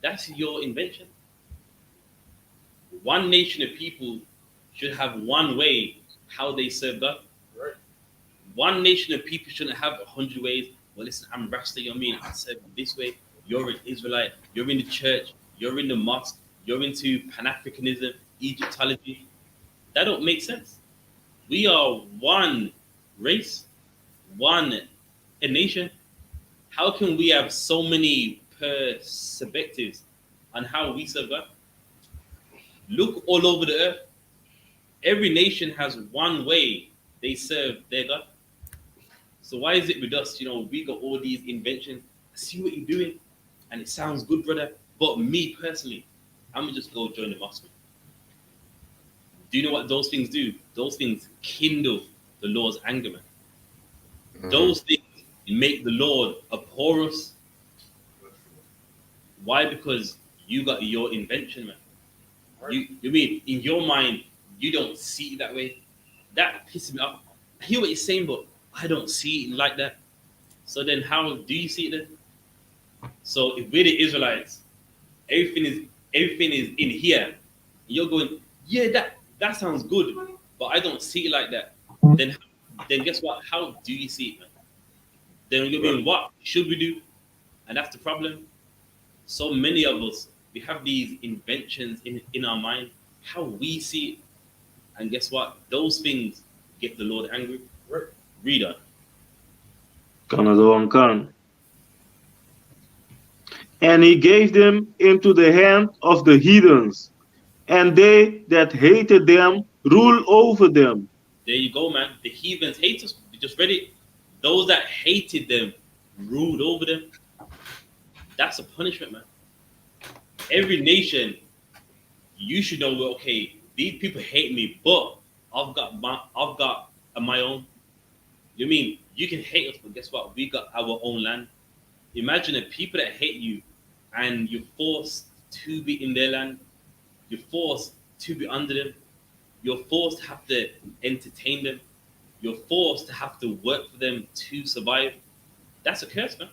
That's your invention. One nation of people should have one way how they serve God. One nation of people shouldn't have 100 ways. Well, listen, I'm Rasta, you know what I mean? I serve this way. You're an Israelite. You're in the church. You're in the mosque. You're into Pan-Africanism, Egyptology. That don't make sense. We are one race, one a nation. How can we have so many perspectives on how we serve God? Look all over the earth. Every nation has one way they serve their God. So why is it with us? You know, we got all these inventions. I see what you're doing, and it sounds good, brother. But me personally, I'm gonna just go join the mosque. Do you know what those things do? Those things kindle the Lord's anger, man. Those things make the Lord abhor us. Why? Because you got your invention, man. You mean in your mind you don't see it that way? That pisses me off. I hear what you're saying, but I don't see it like that. So then, how do you see it then? So if we're the Israelites, everything is in here. You're going, yeah, that sounds good, but I don't see it like that. Then then guess what? How do you see it, man? Then you mean what should we do? And that's the problem. So many of us we have these inventions in our mind, how we see it, and guess what? Those things get the Lord angry. Reader. Kanada kan. And he gave them into the hand of the heathens, and they that hated them ruled over them. There you go, man. The heathens hate us. We just read it. Those that hated them ruled over them. That's a punishment, man. Every nation, you should know. Well, okay, these people hate me, but I've got my own. You mean you can hate us, but guess what? We got our own land. Imagine the people that hate you, and you're forced to be in their land. You're forced to be under them. You're forced to have to entertain them. You're forced to have to work for them to survive. That's a curse, man.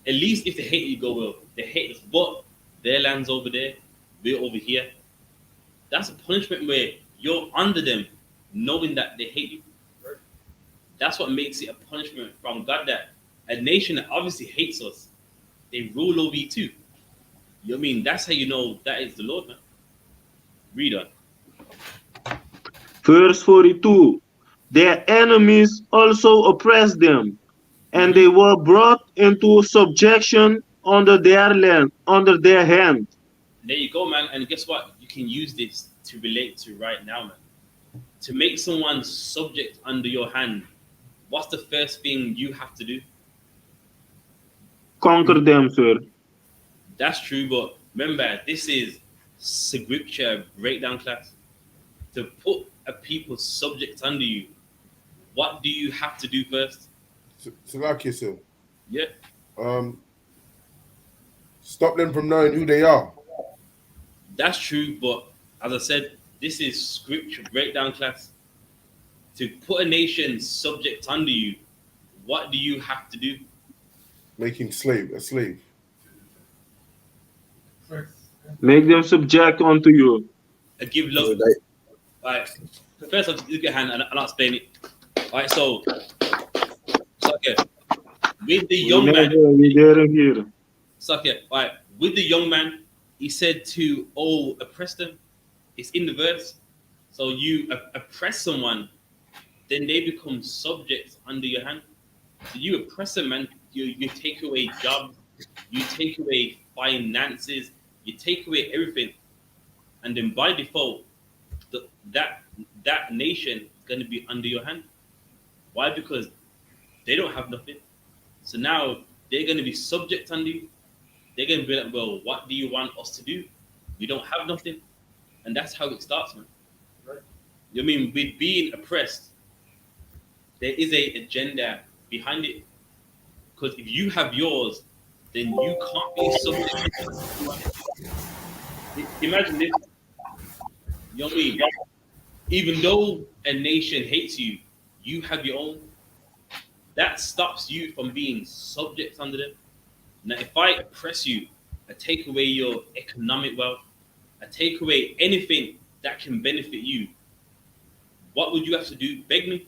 At least if they hate you, go, well, they hate us, but their land's over there, we're over here. That's a punishment where you're under them, knowing that they hate you. That's what makes it a punishment from God, that a nation that obviously hates us, they rule over you too. You know what I mean? That's how you know that is the Lord, man. Read on. Verse 42. Their enemies also oppressed them, and they were brought into subjection under their land, under their hand. There you go, man. And guess what? You can use this to relate to right now, man. To make someone subject under your hand, what's the first thing you have to do? Conquer them, sir. That's true, but remember, this is scripture breakdown class. To put a people subject under you, what do you have to do first? Salaki, sir. Yeah, Stop them from knowing who they are. that's true, but as I said, this is scripture breakdown class. To put a nation subject under you, what do you have to do? Making a slave. Make them subject unto you. Give love. So they, Right. First, I'll look at hand and I'll explain it. All right. So okay. With the young man, We didn't hear. okay. All right. With the young man, he said to all oppress them. It's in the verse. So you oppress someone, then they become subjects under your hand. So you oppress them, man. You take away jobs, you take away finances, you take away everything, and then by default, that nation is going to be under your hand. Why? Because they don't have nothing. So now they're going to be subject under you. They're going to be like, well, what do you want us to do? We don't have nothing, and that's how it starts, man. Right. You know what I mean? With being oppressed, there is a agenda behind it. Because if you have yours, then you can't be subject. Imagine this. You know what I mean? Even though a nation hates you, you have your own. That stops you from being subject under them. Now, if I oppress you, I take away your economic wealth, I take away anything that can benefit you, what would you have to do? Beg me?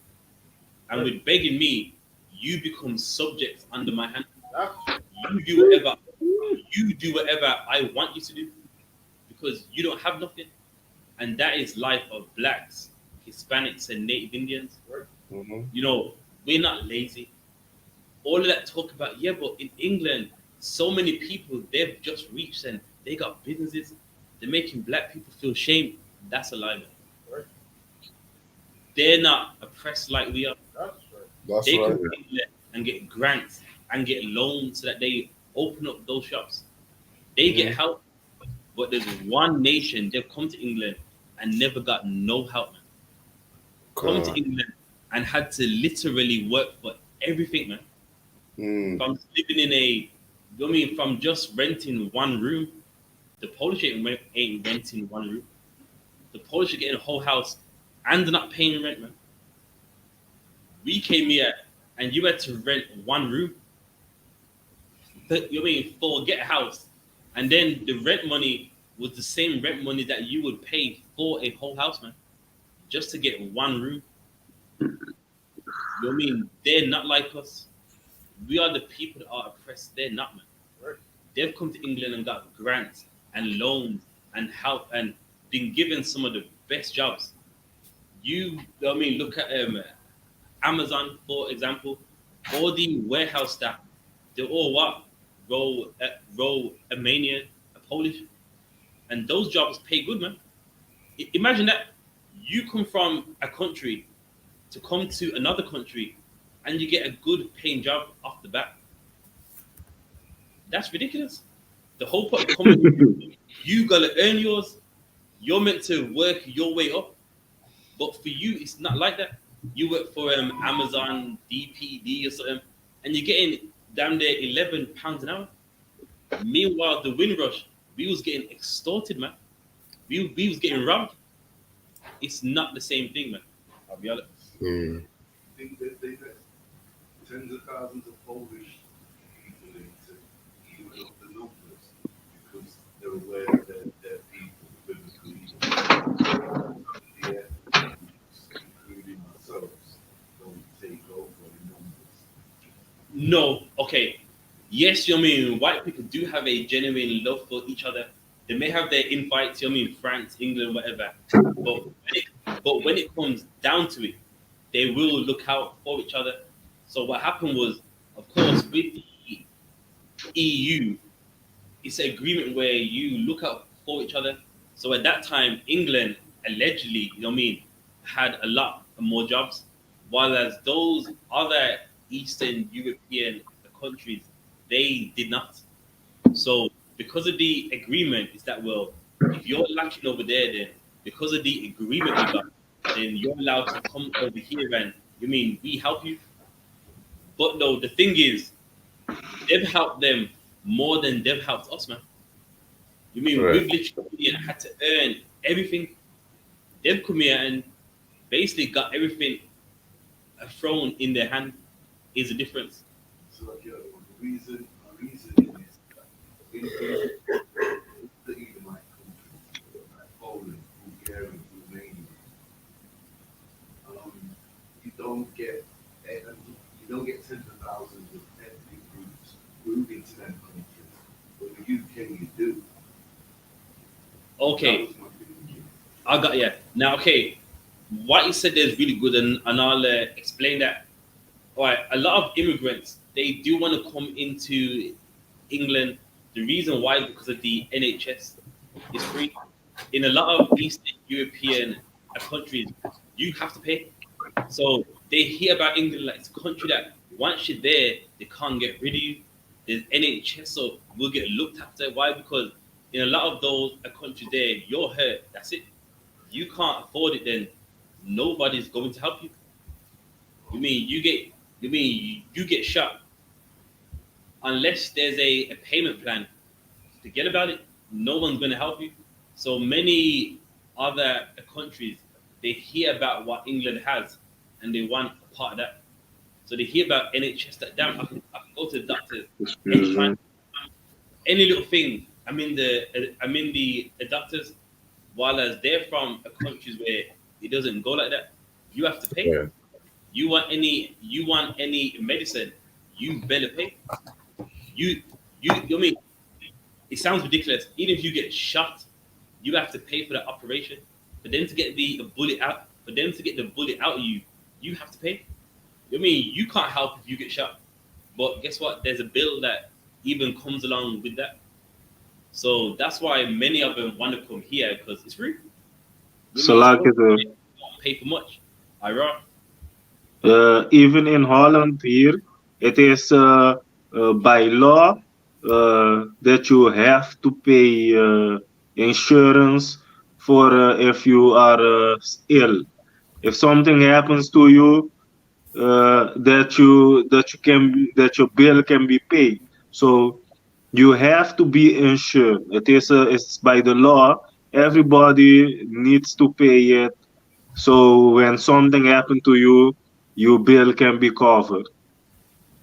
And with begging me, you become subject under my hand. You do whatever I want you to do because you don't have nothing. And that is life of blacks, Hispanics, and Native Indians. Mm-hmm. You know, we're not lazy. All of that talk about, yeah, but in England, so many people, they've just reached and they got businesses. They're making black people feel shame. That's a lie, man. Right. They're not oppressed like we are. That's They right. can go in there and get grants and get loans so that they open up those shops. They get help. But there's one nation, they've come to England and never got no help, man. Come to England and had to literally work for everything, man. From living in from just renting one room. The Polish ain't renting one room. The Polish are getting a whole house and they're not paying rent, man. We came here and you had to rent one room. For get a house. And then the rent money was the same rent money that you would pay for a whole house, man. Just to get one room. You know what I mean? They're not like us. We are the people that are oppressed. They're not, man. Right. They've come to England and got grants and loans and help and been given some of the best jobs. You know what I mean? Look at Amazon, for example. All the warehouse staff, they're all what? Romanian, Polish. And those jobs pay good, man. Imagine that. You come from a country to come to another country and you get a good paying job off the bat. That's ridiculous. The whole point of coming, you gotta earn yours. You're meant to work your way up. But for you, it's not like that. You work for Amazon, DPD or something, and you're getting damn near £11 an hour. Meanwhile, the Windrush, we was getting extorted, man. We was getting robbed. It's not the same thing, man. I'll be honest. I think that they let tens of thousands of Polish people into even up the numbers because they're aware that their people biblically, including ourselves, don't take over in numbers. No, okay. Yes, you know what I mean? White people do have a genuine love for each other. They may have their infights, you know what I mean? France, England, whatever. But when it comes down to it, they will look out for each other. So what happened was, of course, with the EU, it's an agreement where you look out for each other. So at that time, England allegedly, you know what I mean, had a lot more jobs, while as those other Eastern European countries, they did not. So because of the agreement, is that, well, if you're lacking over there, then because of the agreement we got, then you're allowed to come over here and you mean we help you. But no, the thing is, they've helped them more than they've helped us, man. You mean we've literally had to earn everything. They've come here and basically got everything thrown in their hand is the difference. So like, the reason is that in the Edomite countries, like Poland, Bulgaria, Romania, you don't get tens of thousands of ethnic groups moving to them countries, but the UK you do. Okay, That was my thinking. I got you. Now, okay, what you said there is really good, and I'll explain that. All right, a lot of immigrants, they do want to come into England. The reason why is because of the NHS. It's free. In a lot of Eastern European countries, you have to pay. So they hear about England like it's a country that once you're there, they can't get rid of you. There's NHS, so we'll get looked after. Why? Because in a lot of those countries there, you're hurt. That's it. You can't afford it, then nobody's going to help you. You mean you get shot unless there's a payment plan. Forget about it. No one's going to help you. So many other countries, they hear about what England has and they want a part of that. So they hear about NHS that damn I can go to the doctor Excuse anytime, me. any little thing. I'm in the doctors, while as they're from countries where it doesn't go like that. You have to pay. Yeah. You want any medicine, you better pay. You mean it sounds ridiculous. Even if you get shot, you have to pay for the operation. For them to get the bullet out, for them to get the bullet out of you, you have to pay. I mean, you can't help if you get shot. But guess what? There's a bill that even comes along with that. So that's why many of them want to come here because it's free. You So mean like it, you don't pay for much. Iraq. even in Holland here, it is by law that you have to pay insurance for if you are ill. If something happens to you, that your bill can be paid. So you have to be insured. It's by the law. Everybody needs to pay it. So when something happened to you, your bill can be covered.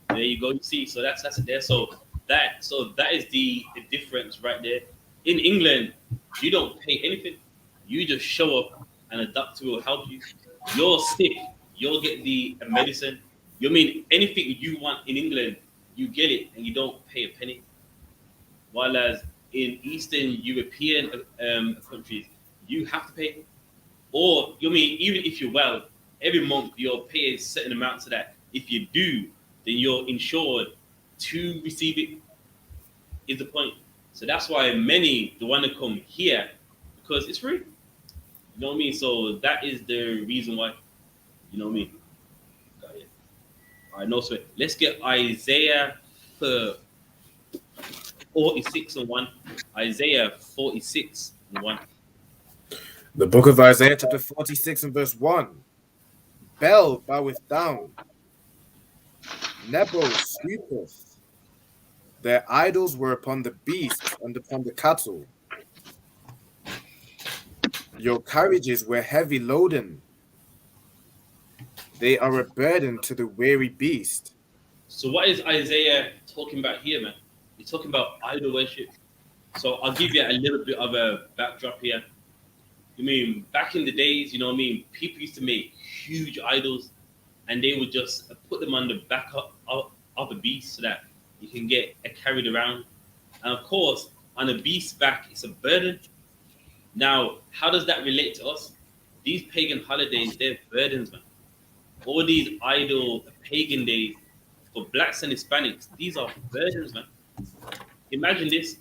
There you go. You see, so that's it there. So that is the difference right there. In England, you don't pay anything. You just show up, and a doctor will help you. You're sick, you'll get the medicine. You mean anything you want in England, you get it, and you don't pay a penny. While as in Eastern European countries, you have to pay. Or you mean even if you're well, every month you'll pay a certain amount so that if you do, then you're insured to receive it. Is the point? So that's why many do want to come here because it's free. You know what I mean? So that is the reason why. You know what I mean? Got it. All right, no sweat. Let's get Isaiah for 46 and 1. Isaiah 46 and 1. The book of Isaiah, chapter 46 and verse 1. Bel boweth down, Nebo sweepeth. Their idols were upon the beasts and upon the cattle. Your carriages were heavy loaden. They are a burden to the weary beast. So what is Isaiah talking about here, man? He's talking about idol worship. So I'll give you a little bit of a backdrop here. You mean back in the days, you know what I mean? People used to make huge idols and they would just put them on the back of a beast so that you can get carried around. And of course, on a beast's back, it's a burden. Now, how does that relate to us? These pagan holidays, they're burdens, man. All these idol pagan days for blacks and Hispanics, these are burdens, man. Imagine this.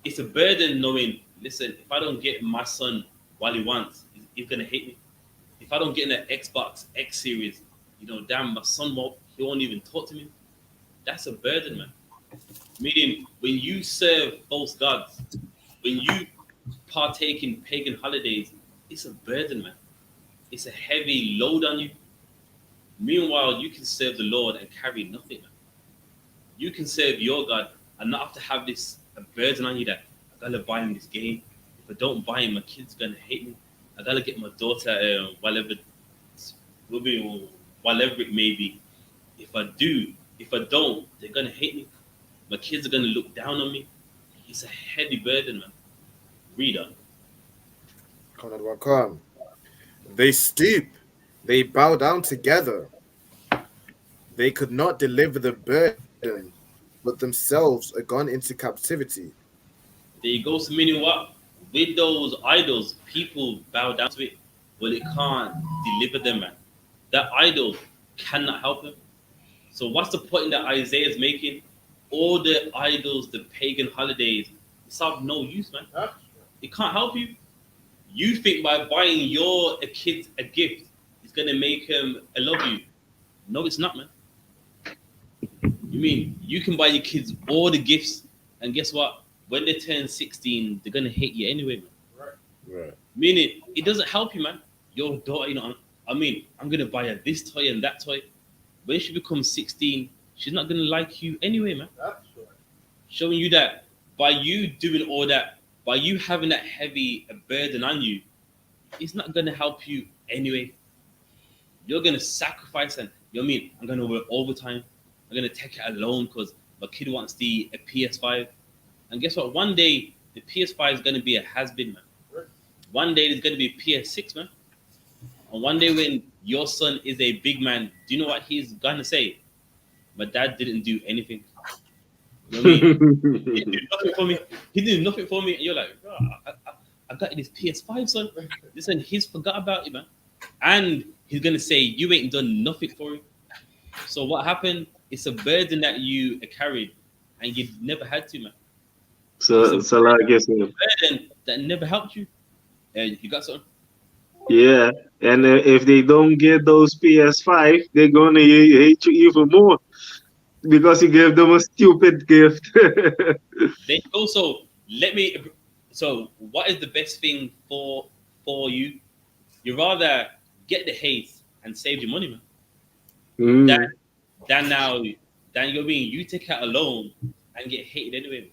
It's a burden knowing, listen, if I don't get my son what he wants, he's going to hate me. If I don't get an Xbox X series, damn, my son he won't even talk to me. That's a burden, man. Meaning, when you serve false gods, when you partake in pagan holidays, it's a burden, man. It's a heavy load on you. Meanwhile, you can serve the Lord and carry nothing, man. You can serve your God and not have to have this a burden on you that I gotta buy him this game. If I don't buy him, my kid's gonna hate me. I gotta get my daughter whatever it may be. If I do, if I don't, they're gonna hate me. My kids are gonna look down on me. It's a heavy burden, man. Read on. Conrad. They stoop, they bow down together. They could not deliver the burden, but themselves are gone into captivity. There you go. So meaning what? With those idols, people bow down to it. Well, it can't deliver them, man. That idol cannot help them. So what's the point that Isaiah is making? All the idols, the pagan holidays, it's of no use, man. It can't help you. You think by buying your kid a gift, it's gonna make him love you. No, it's not, man. You mean you can buy your kids all the gifts, and guess what? When they turn 16, they're gonna hate you anyway, man. Right. Meaning it doesn't help you, man. Your daughter, I mean, I'm gonna buy her this toy and that toy. When she becomes 16, she's not gonna like you anyway, man. That's right. Showing you that by you doing all that, by you having that heavy burden on you, it's not gonna help you anyway. You're gonna sacrifice, and you know what I mean, I'm gonna work overtime. I'm gonna take it alone because my kid wants a PS5. And guess what? One day the PS5 is gonna be a has-been, man. One day there's gonna be a PS6, man. And one day when your son is a big man, do you know what he's gonna say? My dad didn't do anything. You know what I mean? He didn't do nothing for me. He did nothing for me. And you're like, bro, I got this PS5, son. Listen, he's forgot about it, man. And he's gonna say you ain't done nothing for him. So what happened? It's a burden that you carried, and you never had to, man. So like I said, Burden that never helped you. And you got something? yeah. And if they don't get those PS5, they're gonna hate you even more because you gave them a stupid gift. They also let me. So what is the best thing for you? You rather get the haste and save your money, man. Mm. Than now, than you know what I mean, you take out a loan and get hated anyway.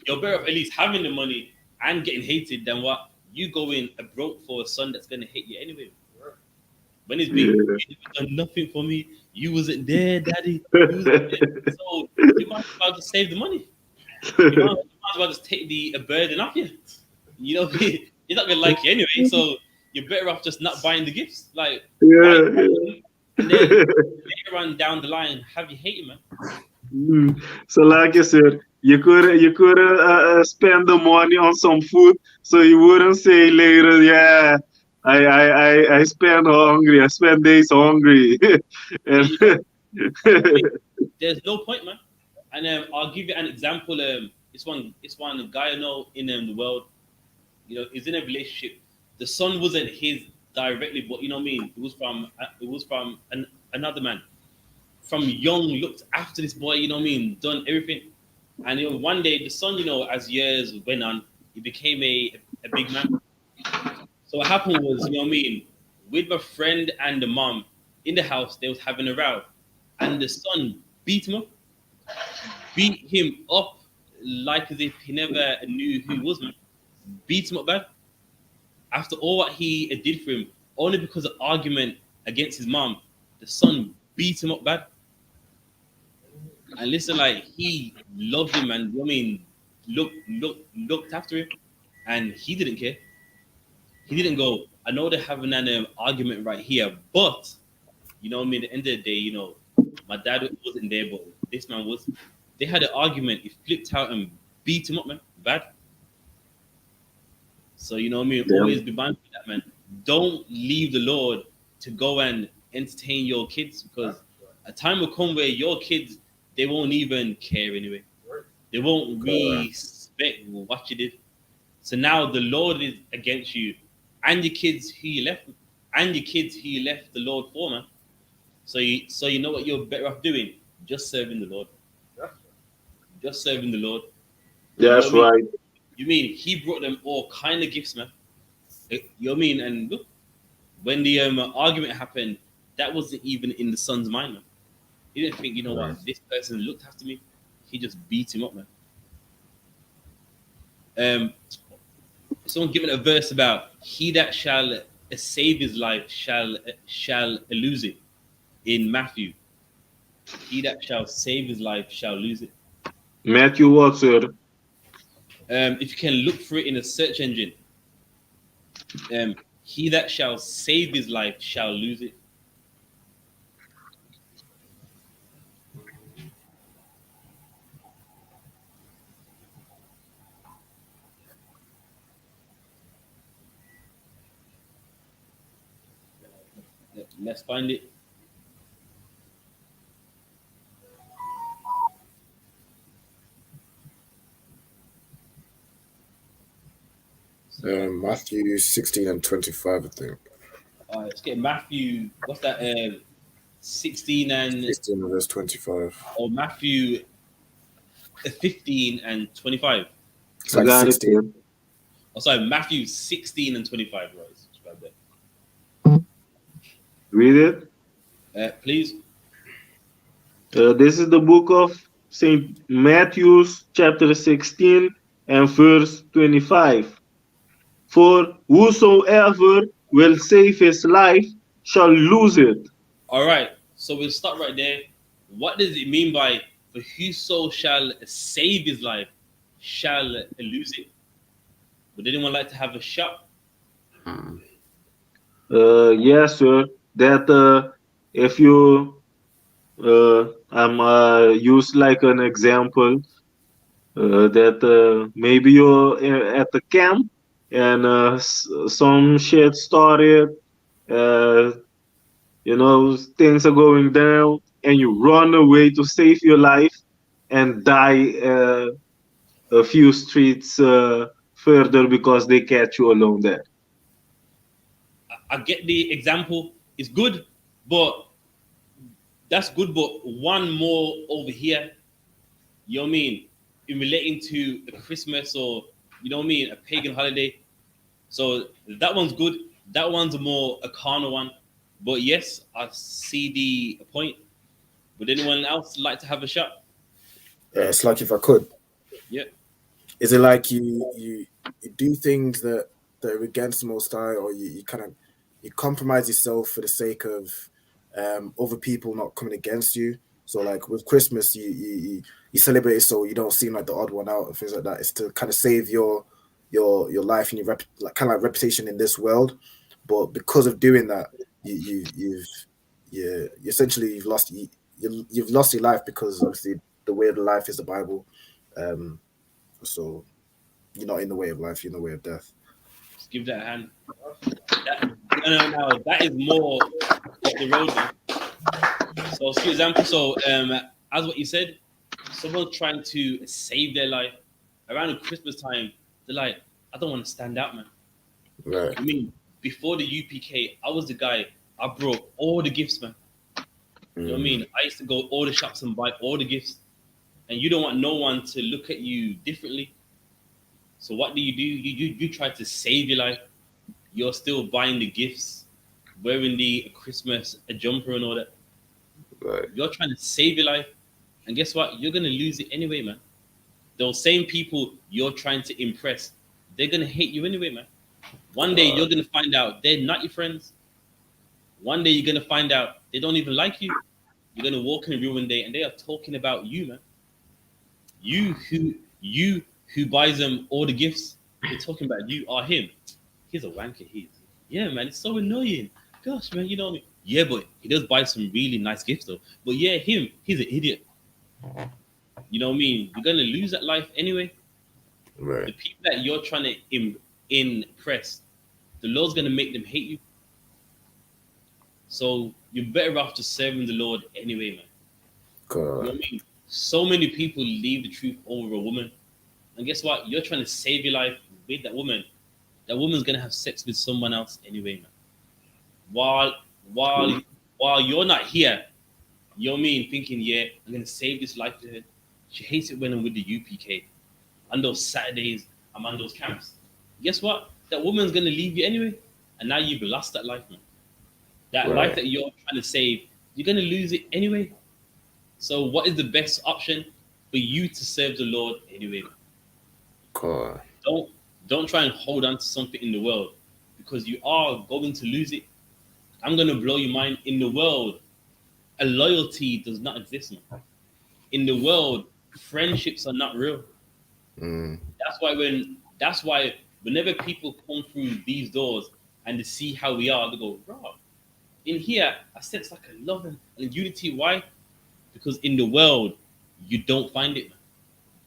You're better off at least having the money and getting hated than what you going broke for a son that's gonna hate you anyway. When it's been, you never done nothing for me. You wasn't there, daddy. You wasn't there. So you might as well just save the money. You might as well just take the burden off you. You know, you're not gonna like you anyway. So you're better off just not buying the gifts. Like, Yeah. and then later on down the line, have you hating, man? Mm. So like I said, you could spend the money on some food, so you wouldn't say later, yeah, I spent hungry, I spent days hungry, and There's no point, man. And I'll give you an example. It's one guy I know in the world. You know, he's in a relationship. The son wasn't his directly, but you know what I mean. It was from another man. From young, looked after this boy. You know what I mean. Done everything. And you know, one day the son, you know, as years went on, he became a big man. So what happened was, you know what I mean, with my friend and the mom in the house, they was having a row, and the son beat him up like as if he never knew who he was, man. Beat him up bad. After all what he did for him, only because of argument against his mom, the son beat him up bad. And listen, like he loved him, and you know what I mean, looked after him, and he didn't care. He didn't go, I know they're having an argument right here, but you know what I mean, at the end of the day, you know, my dad wasn't there, but this man was. They had an argument, he flipped out and beat him up, man. Bad. So you know what I mean? Yeah. Always be mindful of that, man. Don't leave the Lord to go and entertain your kids, because a time will come where your kids, they won't even care anyway. They won't respect what you did. So now the Lord is against you, and your kids who you left, the Lord for, man. So you know what you're better off doing? Just serving the Lord. Just serving the Lord. that's You know what I right. mean? You mean he brought them all kind of gifts, man? You know what I mean? And look, when the argument happened, that wasn't even in the son's mind, man. He didn't think, you know what, this person looked after me. He just beat him up, man. Someone given a verse about he that shall save his life shall lose it. in Matthew. He that shall save his life shall lose it. Matthew what, sir? If you can look for it in a search engine, he that shall save his life shall lose it. Let's find it. Matthew 16 and 25, I think. Let's get Matthew. What's that? 16 and 16 and verse 25. or Matthew 15 and 25. It's I like got 16. it, sir. Oh, sorry, Matthew 16 and 25. Right, subscribe there. Read it. Please. This is the book of St. Matthew, chapter 16 and verse 25. For whosoever will save his life shall lose it. All right. So we'll start right there. What does it mean by for whoso shall save his life shall lose it? Would anyone like to have a shot? Yes, sir. That if you, I'm use like an example. That maybe you're at the camp and some shit started. Things are going down, and you run away to save your life and die a few streets further because they catch you alone there. I get the example. It's good, but that's good. But one more over here. You know what I mean? In relating to a Christmas or you know what I mean, a pagan holiday. So that one's good. That one's a carnal one. But yes, I see the point. Would anyone else like to have a shot? Yeah, it's like if I could. Yeah. Is it like you do things that are against the Most High, or you kind of you compromise yourself for the sake of other people not coming against you? So like with Christmas, you celebrate it so you don't seem like the odd one out and things like that. It's to kind of save your life and your kind of like reputation in this world. But because of doing that, you've essentially you've lost your life, because obviously the way of life is the Bible. So you're not in the way of life, you're in the way of death. Just give that a hand. No, that is more up the road, man. So, for example, as what you said, someone trying to save their life around Christmas time, they're like, I don't want to stand out, man. Right. I mean, before the UPK, I was the guy, I brought all the gifts, man. You know what I mean? I used to go all the shops and buy all the gifts. And you don't want no one to look at you differently. So what do? You try to save your life. You're still buying the gifts, wearing the Christmas jumper and all that. Right. You're trying to save your life. And guess what? You're going to lose it anyway, man. Those same people you're trying to impress, they're going to hate you anyway, man. One day you're going to find out they're not your friends. One day you're going to find out they don't even like you. You're going to walk in a room one day and they are talking about you, man. You who buys them all the gifts, they're talking about you or him. He's a wanker, yeah, man, it's so annoying. Gosh, man, you know what I mean? Yeah, but he does buy some really nice gifts though. But yeah, he's an idiot. You know what I mean? You're gonna lose that life anyway. Right. The people that you're trying to impress, the Lord's gonna make them hate you. So you're better off just serving the Lord anyway, man. God. You know what I mean? So many people leave the truth over a woman. And guess what? You're trying to save your life with that woman. That woman's gonna have sex with someone else anyway, man. While you're not here, you know what I mean, thinking, yeah, I'm gonna save this life to her. She hates it when I'm with the UPK. On those Saturdays, I'm on those camps. Guess what? That woman's gonna leave you anyway. And now you've lost that life, man. That Right. life that you're trying to save, you're gonna lose it anyway. So what is the best option for you to serve the Lord anyway? God. Don't try and hold on to something in the world, because you are going to lose it. I'm gonna blow your mind. In the world, a loyalty does not exist, man. In the world, friendships are not real. Mm. That's why whenever people come through these doors and they see how we are, they go, bro, in here I sense like a love and unity. Why? Because in the world you don't find it, man.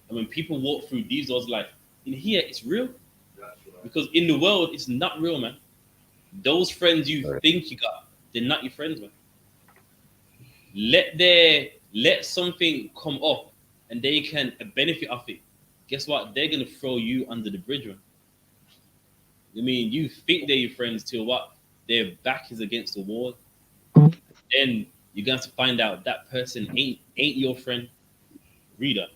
And when people walk through these doors, like in here, it's real. That's right. Because in the world, it's not real, man. Those friends you Right. think you got, they're not your friends, man. Let something come up and they can benefit off it. Guess what? They're gonna throw you under the bridge, man. I mean, you think they're your friends till what? Their back is against the wall. Then you're gonna have to find out that person ain't your friend. Reader.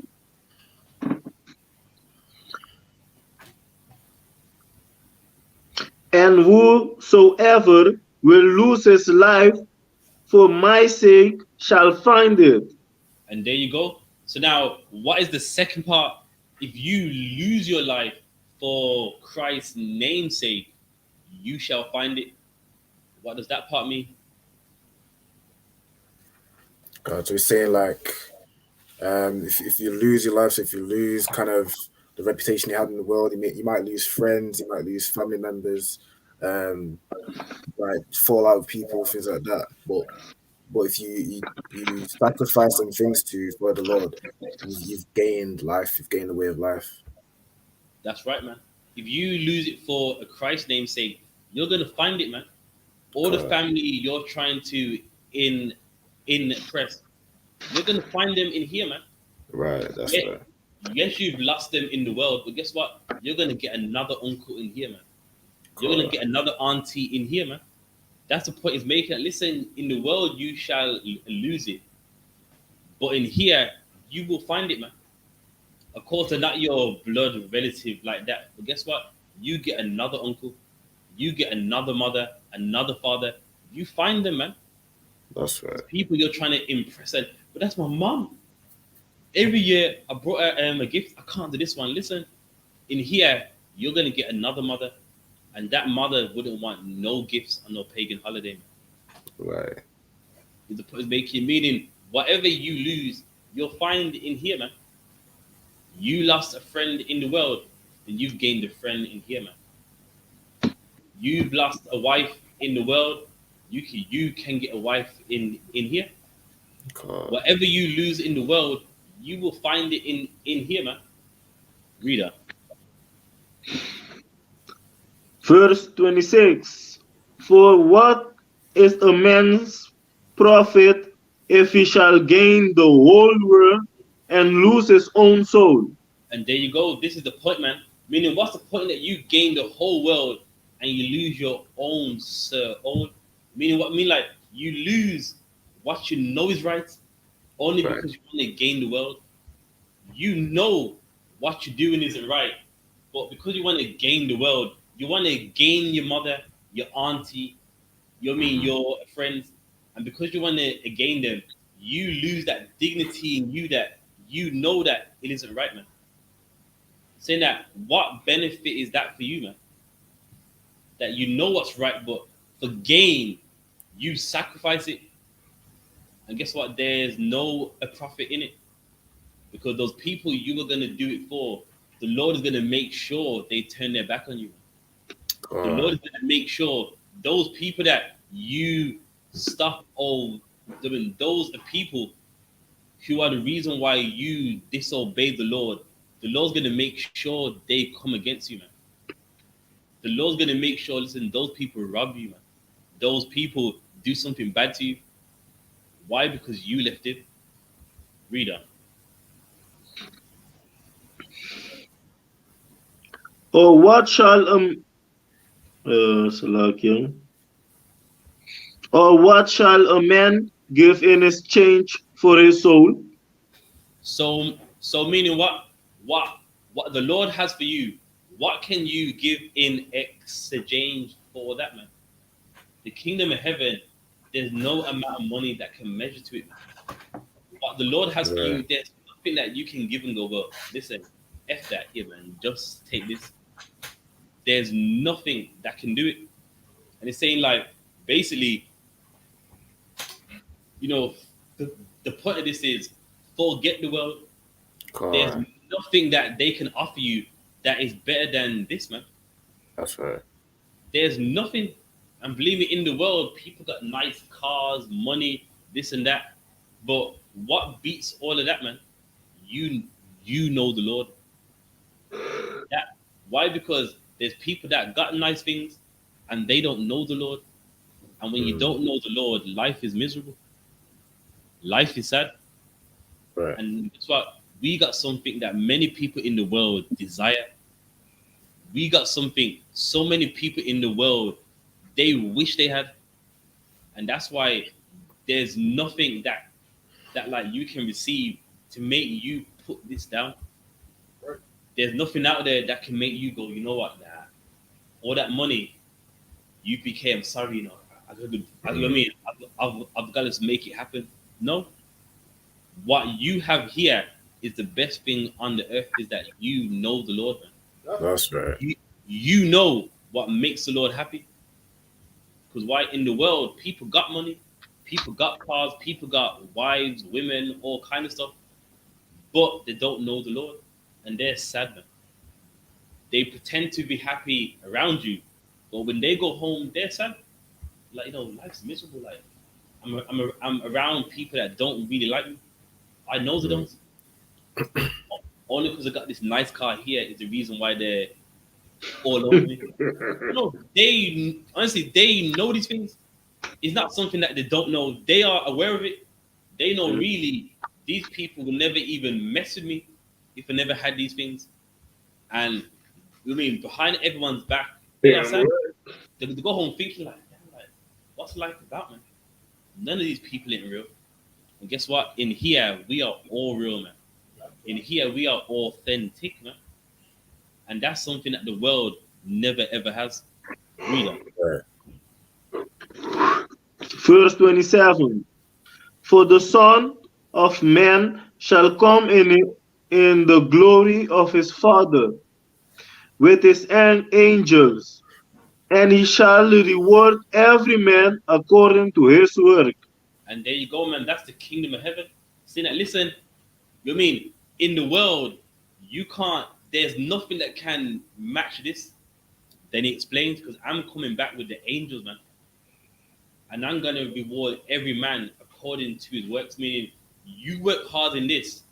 And whosoever will lose his life for my sake shall find it. And there you go. So now, what is the second part? If you lose your life for Christ's name's sake, you shall find it. What does that part mean? God, so he's saying like, if you lose your life, so if you lose kind of the reputation you had in the world, you might lose friends, you might lose family members, like fall out with people, things like that. But if you sacrifice some things for the Lord, you've gained life, you've gained the way of life. That's right, man. If you lose it for a Christ's name's sake, you're gonna find it, man. All the Correct. family you're trying to impress, you're gonna find them in here, man. Right, that's Yeah. right. Yes, you've lost them in the world, but guess what? You're gonna get another uncle in here, man. You're gonna get another auntie in here, man. That's the point he's making. Listen, in the world you shall lose it, but in here you will find it, man. Of course, they're not your blood relative like that, but guess what? You get another uncle, you get another mother, another father. You find them, man. That's right. People you're trying to impress, but that's my mom. Every year I brought her a gift. I can't do this one. Listen, in here you're gonna get another mother, and that mother wouldn't want no gifts on no pagan holiday, man. Right. It's making meaning whatever you lose, you'll find in here, man. You lost a friend in the world, then you've gained a friend in here, man. You've lost a wife in the world, you can get a wife in here. God. Whatever you lose in the world, you will find it in here, man. Reader. Verse 26. For what is a man's profit if he shall gain the whole world and lose his own soul? And there you go. This is the point, man. Meaning, what's the point that you gain the whole world and you lose your own soul? Meaning, what? Mean like you lose what you know is right only Right. because you want to gain the world. You know what you're doing isn't right, but because you want to gain the world, you want to gain your mother, your auntie, your friends, and because you want to gain them, you lose that dignity in you that you know that it isn't right, man. Saying that, what benefit is that for you, man? That you know what's right, but for gain, you sacrifice it, and guess what? There's no a profit in it because those people you were gonna do it for, the Lord is gonna make sure they turn their back on you. The Lord is gonna make sure those people that you stop doing, those are people who are the reason why you disobey the Lord. The Lord's gonna make sure they come against you, man. The Lord's gonna make sure, listen, those people rob you, man. Those people do something bad to you. Why? Because you left it. Reader. Or what shall Salakia. Or what shall a man give in exchange for his soul? So meaning what? What the Lord has for you? What can you give in exchange for that, man? The kingdom of heaven, there's no amount of money that can measure to it. What the Lord has for you, there's nothing that you can give and go, well, listen, F that here, man. Just take this. There's nothing that can do it. And it's saying like basically You know, the point of this is forget the world. There's Correct. nothing that they can offer you that is better than this, man. That's right. There's nothing. And believe me, in the world, people got nice cars, money, this and that. But what beats all of that, man? You you know the Lord. That why? Because there's people that got nice things and they don't know the Lord. And when you don't know the Lord, life is miserable. Life is sad. Right. And that's what we got something that many people in the world desire. We got something so many people in the world they wish they had. And that's why there's nothing that like you can receive to make you put this down. There's nothing out there that can make you go, you know what, nah, all that money, UPK, I'm sorry, you know, I mean, I've got to make it happen. No, what you have here is the best thing on the earth is that you know the Lord, man. That's right. You know what makes the Lord happy. Because why in the world, people got money, people got cars, people got wives, women, all kind of stuff, but they don't know the Lord, and they're sad, man. They pretend to be happy around you, but when they go home, they're sad. Like, you know, life's miserable. Like, I'm around people that don't really like me. I know they don't. Only because I got this nice car here is the reason why they're all over me. No, they honestly they know these things. It's not something that they don't know. They are aware of it. They know really these people will never even mess with me if I never had these things. And I mean, behind everyone's back, they are sad. They go home thinking like, damn, like, what's life about, man? None of these people ain't real. And guess what? In here, we are all real, man. In here, we are authentic, man. And that's something that the world never ever has. Read Right. Verse 27. For the Son of Man shall come in the glory of his Father with his angels, and he shall reward every man according to his work. And there you go, man. That's the kingdom of heaven. See that? Listen, you know what I mean? In the world, you can't, there's nothing that can match this. Then he explains, because I'm coming back with the angels, man. And I'm going to reward every man according to his works, meaning you work hard in this,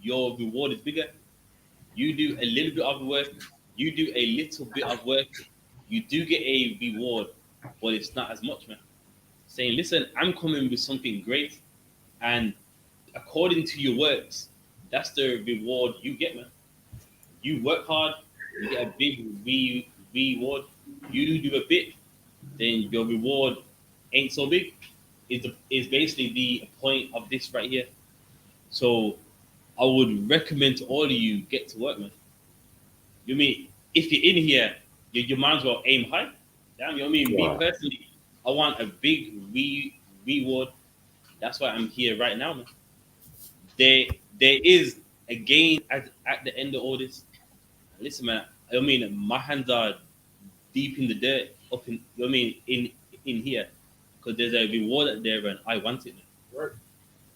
your reward is bigger. You do a little bit of work, you do a little bit of work, you do get a reward, but it's not as much, man. Saying, listen, I'm coming with something great, and according to your works, that's the reward you get, man. You work hard, you get a big reward. You do a bit, then your reward ain't so big. Is basically the point of this right here. So I would recommend to all of you get to work, man. You mean if you're in here, you might as well aim high. Damn, you know what I mean? Wow. Me personally, I want a big reward. That's why I'm here right now, man. There is a gain at the end of all this. Listen, man. I mean, my hands are deep in the dirt, up in, you know what I mean, in here, because there's a reward out there, and I want it, man. Right.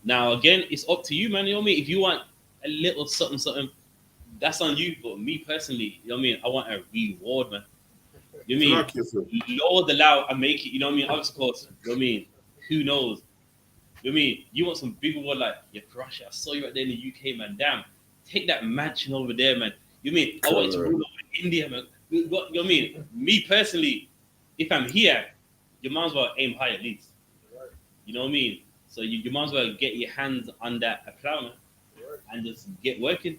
Now, again, it's up to you, man. You know what I mean? If you want a little something, that's on you. But me personally, you know what I mean? I want a reward, man. You know what I mean? Lord allow I make it, you know what I mean? Of course, you know what I mean? Who knows? You know what I mean? You want some big reward like, yeah, Karasha, I saw you right there in the UK, man. Damn, take that mansion over there, man. You know what I mean? I want you to rule over India, man. You know what I mean? Me personally, if I'm here, you might as well aim high at least. You know what I mean? So you might as well get your hands on that plow, man, and just get working.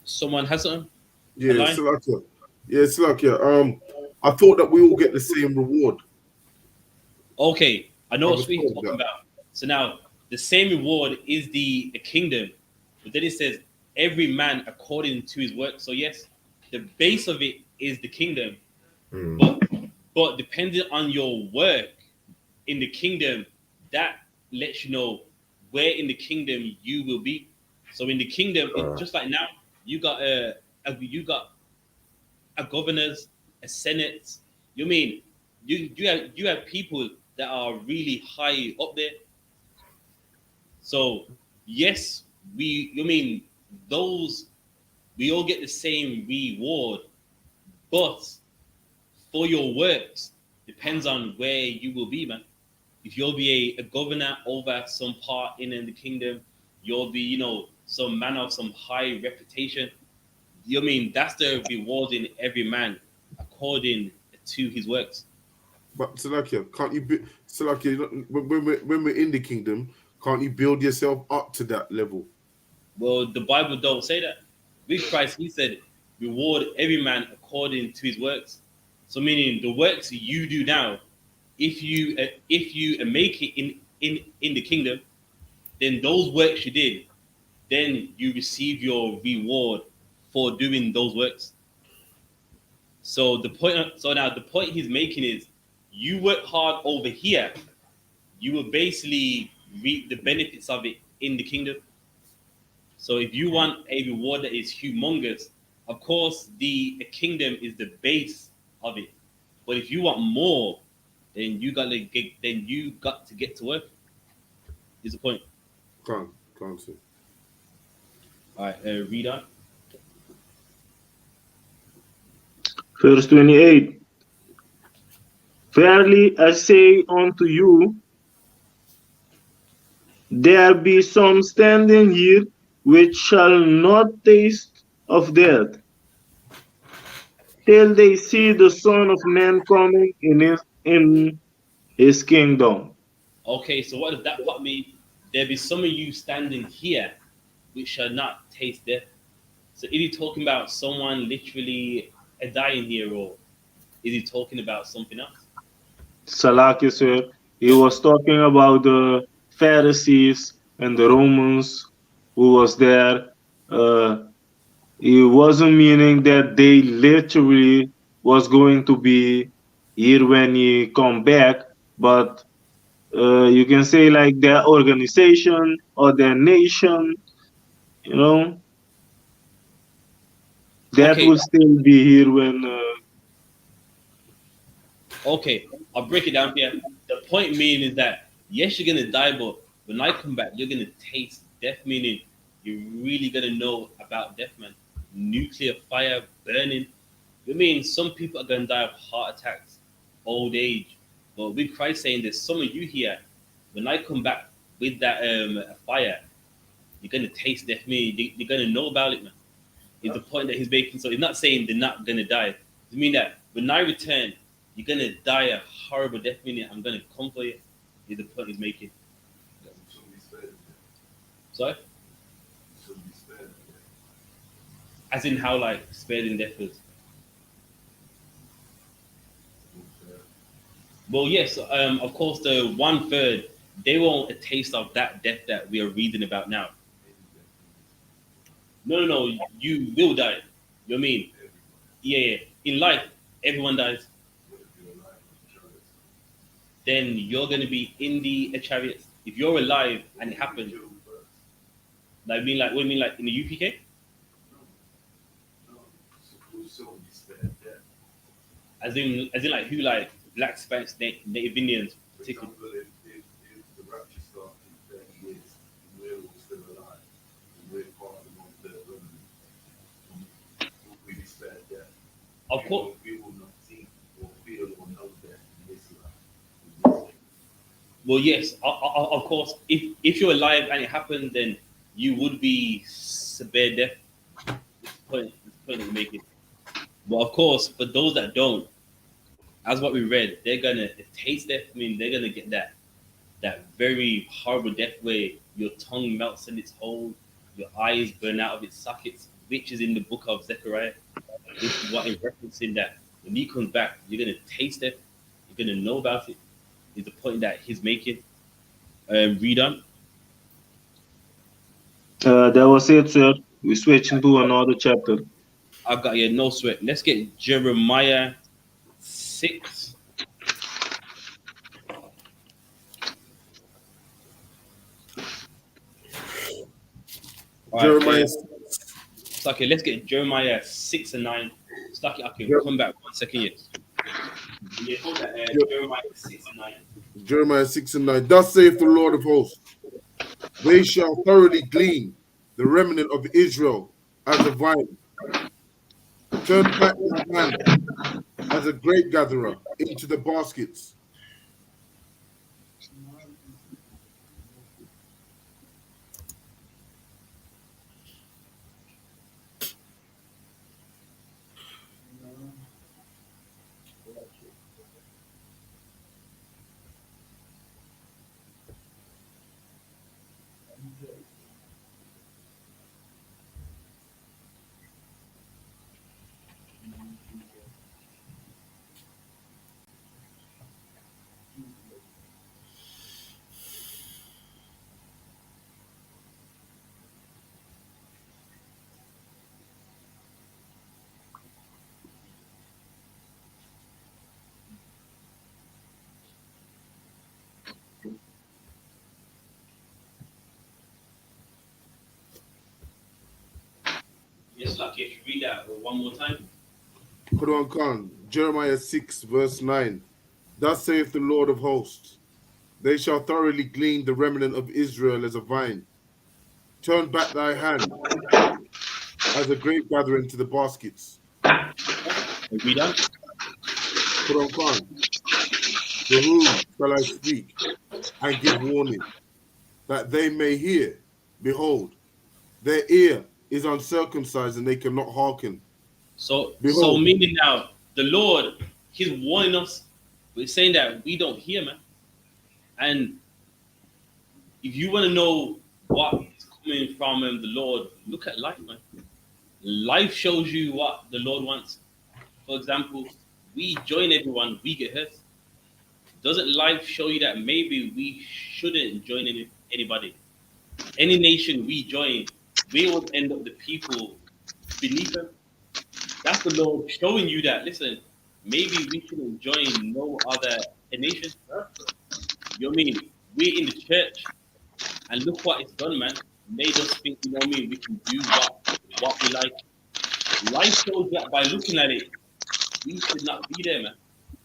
Someone has something? Yeah, Salakia. Yeah, Salakia. I thought that we all get the same reward. Okay, I know I what was we're told talking that. about. So now the same reward is the kingdom, but then it says every man according to his work. So yes, the base of it is the kingdom, but depending on your work in the kingdom, that lets you know where in the kingdom you will be. So in the kingdom, it's just like now, you got a governors, a senate. You mean you have people that are really high up there. So yes, those we all get the same reward, but for your works depends on where you will be, man. If you'll be a governor over some part in the kingdom, you'll be, some man of some high reputation. That's the reward in every man according to his works. But Salakia, can't you be Salakia? When we're in the kingdom, can't you build yourself up to that level? Well, the Bible don't say that. With Christ, he said, reward every man according to his works. So meaning the works you do now, if you make it in the kingdom, then those works you did, then you receive your reward for doing those works. So now the point he's making is, you work hard over here, you will basically reap the benefits of it in the kingdom. So if you want a reward that is humongous, of course the kingdom is the base of it. But if you want more, then you got to get to work. Is the point? Can't see. All right, read on. Verse 28. Verily I say unto you, there be some standing here which shall not taste of death, till they see the Son of Man coming in his kingdom. Okay, so what does that part mean? There be some of you standing here which shall not taste death. So is he talking about someone literally dying here, or is he talking about something else? Salaki, sir, he was talking about the Pharisees and the Romans who was there. He wasn't meaning that they literally was going to be here when he come back, but you can say like their organization or their nation, you know, that Okay, will still be here when. okay, I'll break it down here. The point meaning is that yes, you're gonna die, but when I come back, you're gonna taste death. Meaning you're really gonna know about death, man. Nuclear fire, burning. Some people are gonna die of heart attacks, old age. But with Christ saying there's some of you here, when I come back with that fire, you're gonna taste death. You're gonna know about it, man. Is the point that he's making. So he's not saying they're not gonna die. It mean that when I return, you're gonna die a horrible death. Meaning I'm gonna come for you. Is the point he's making. Shouldn't be spared. Sorry? Shouldn't be spared. As in how like spared in death is. Well, yes, of course, the 1/3, they won't a taste of that death that we are reading about now. No, you will die. You know what I mean? Yeah. In life, everyone dies. Then you're going to be in the chariots. If you're alive and it happens, what do you mean, like in the UPK? As in, like who, like Black, Spanish, Native Indians, For particularly. example, if the rapture starts in 30 years, and we're all still alive, and we're part of the non-third remnant, we be spared death. Of course. We will not see or feel or know death in this life. Well, yes, of course. If you're alive and it happened, then you would be spared death. It's the point that we're making. But of course, for those that don't, as what we read, they're gonna taste death. They're gonna get that very horrible death where your tongue melts in its hole, your eyes burn out of its sockets, which is in the book of Zechariah. This is what is referencing that when he comes back, you're gonna taste it, you're gonna know about it. Is the point that he's making. Read on. That was it, sir. We switch into another chapter. I've got here, no sweat. Let's get Jeremiah 6. Jeremiah. Stucky, let's get Jeremiah 6 and 9. Stucky, I can come back 1 second. Yes. Yeah, hold that. Jeremiah 6:9. Jeremiah 6 and 9. Thus saith the Lord of hosts, they shall thoroughly glean the remnant of Israel as a vine. Turn back thy hand as a grape gatherer into the baskets. Yes, like if you read that one more time. Quran Khan, Jeremiah 6, verse 9. Thus saith the Lord of hosts, they shall thoroughly glean the remnant of Israel as a vine. Turn back thy hand as a grape gatherer into the baskets. Read on. Quran Khan, to whom shall I speak and give warning, that they may hear? Behold, their ear is uncircumcised and they cannot hearken. So Behold, meaning now the Lord, He's warning us. We're saying that we don't hear, man. And if you want to know what is coming from the Lord, look at life, man. Life shows you what the Lord wants. For example, we join everyone, we get hurt. Doesn't life show you that maybe we shouldn't join anybody? Any nation we join, we will end up the people beneath them. That's the Lord showing you that. Listen, maybe we shouldn't join no other nation. You know what I mean? We're in the church, and look what it's done, man. Made us think, you know what I mean? We can do what we like. Life shows that by looking at it, we should not be there, man.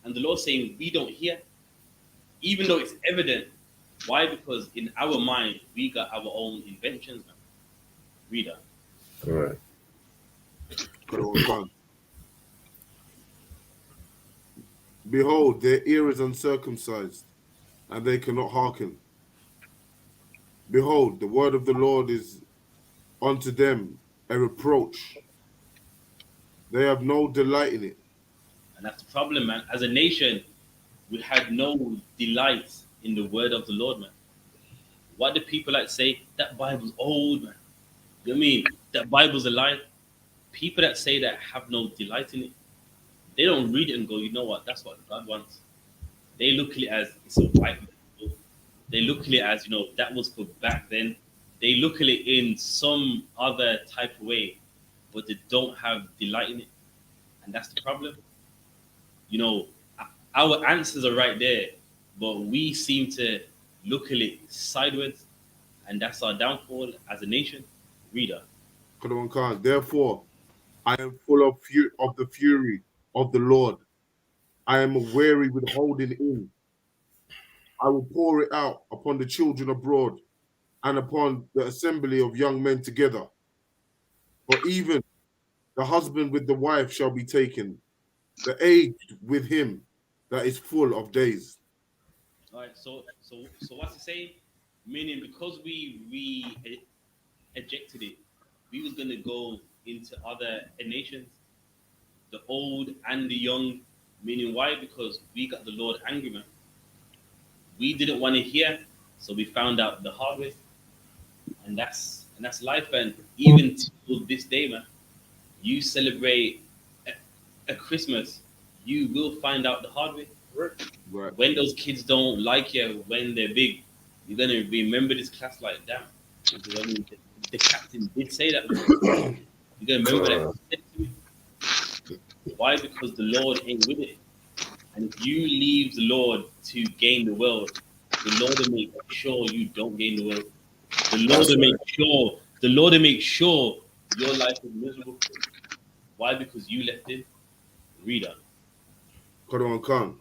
And the Lord saying we don't hear, even though it's evident. Why? Because in our mind, we got our own inventions, man. Reader. Right. Quran Khan, behold, their ear is uncircumcised and they cannot hearken. Behold, the word of the Lord is unto them a reproach. They have no delight in it. And that's the problem, man. As a nation, we had no delight in the word of the Lord, man. What do people like to say? That Bible's old, man. You know what I mean? That Bible's a lie. People that say that have no delight in it. They don't read it and go, you know what? That's what God wants. They look at it as it's a white man. They look at it as, you know, that was for back then. They look at it in some other type of way, but they don't have delight in it. And that's the problem. You know, our answers are right there, but we seem to look at it sideways, and that's our downfall as a nation. Reader. Quran Khan, therefore, I am full of the fury of the Lord. I am weary with holding in. I will pour it out upon the children abroad and upon the assembly of young men together. For even the husband with the wife shall be taken, the aged with him that is full of days. All right. So what's it saying? Meaning, because we ejected it, we was gonna go into other nations, the old and the young. Meaning, why? Because we got the Lord angry, man. We didn't want to hear, so we found out the hard way, and that's life. And even till this day, man, you celebrate a Christmas, you will find out the hard way. Right. When those kids don't like you when they're big, you're gonna remember this class like that. Because I mean, the captain did say that. You're gonna remember that. Why? Because the Lord ain't with it. And if you leave the Lord to gain the world, the Lord will make sure you don't gain the world. The Lord will make sure. The Lord will make sure your life is miserable. Why? Because you left Him. Reader. Qadwan Khan.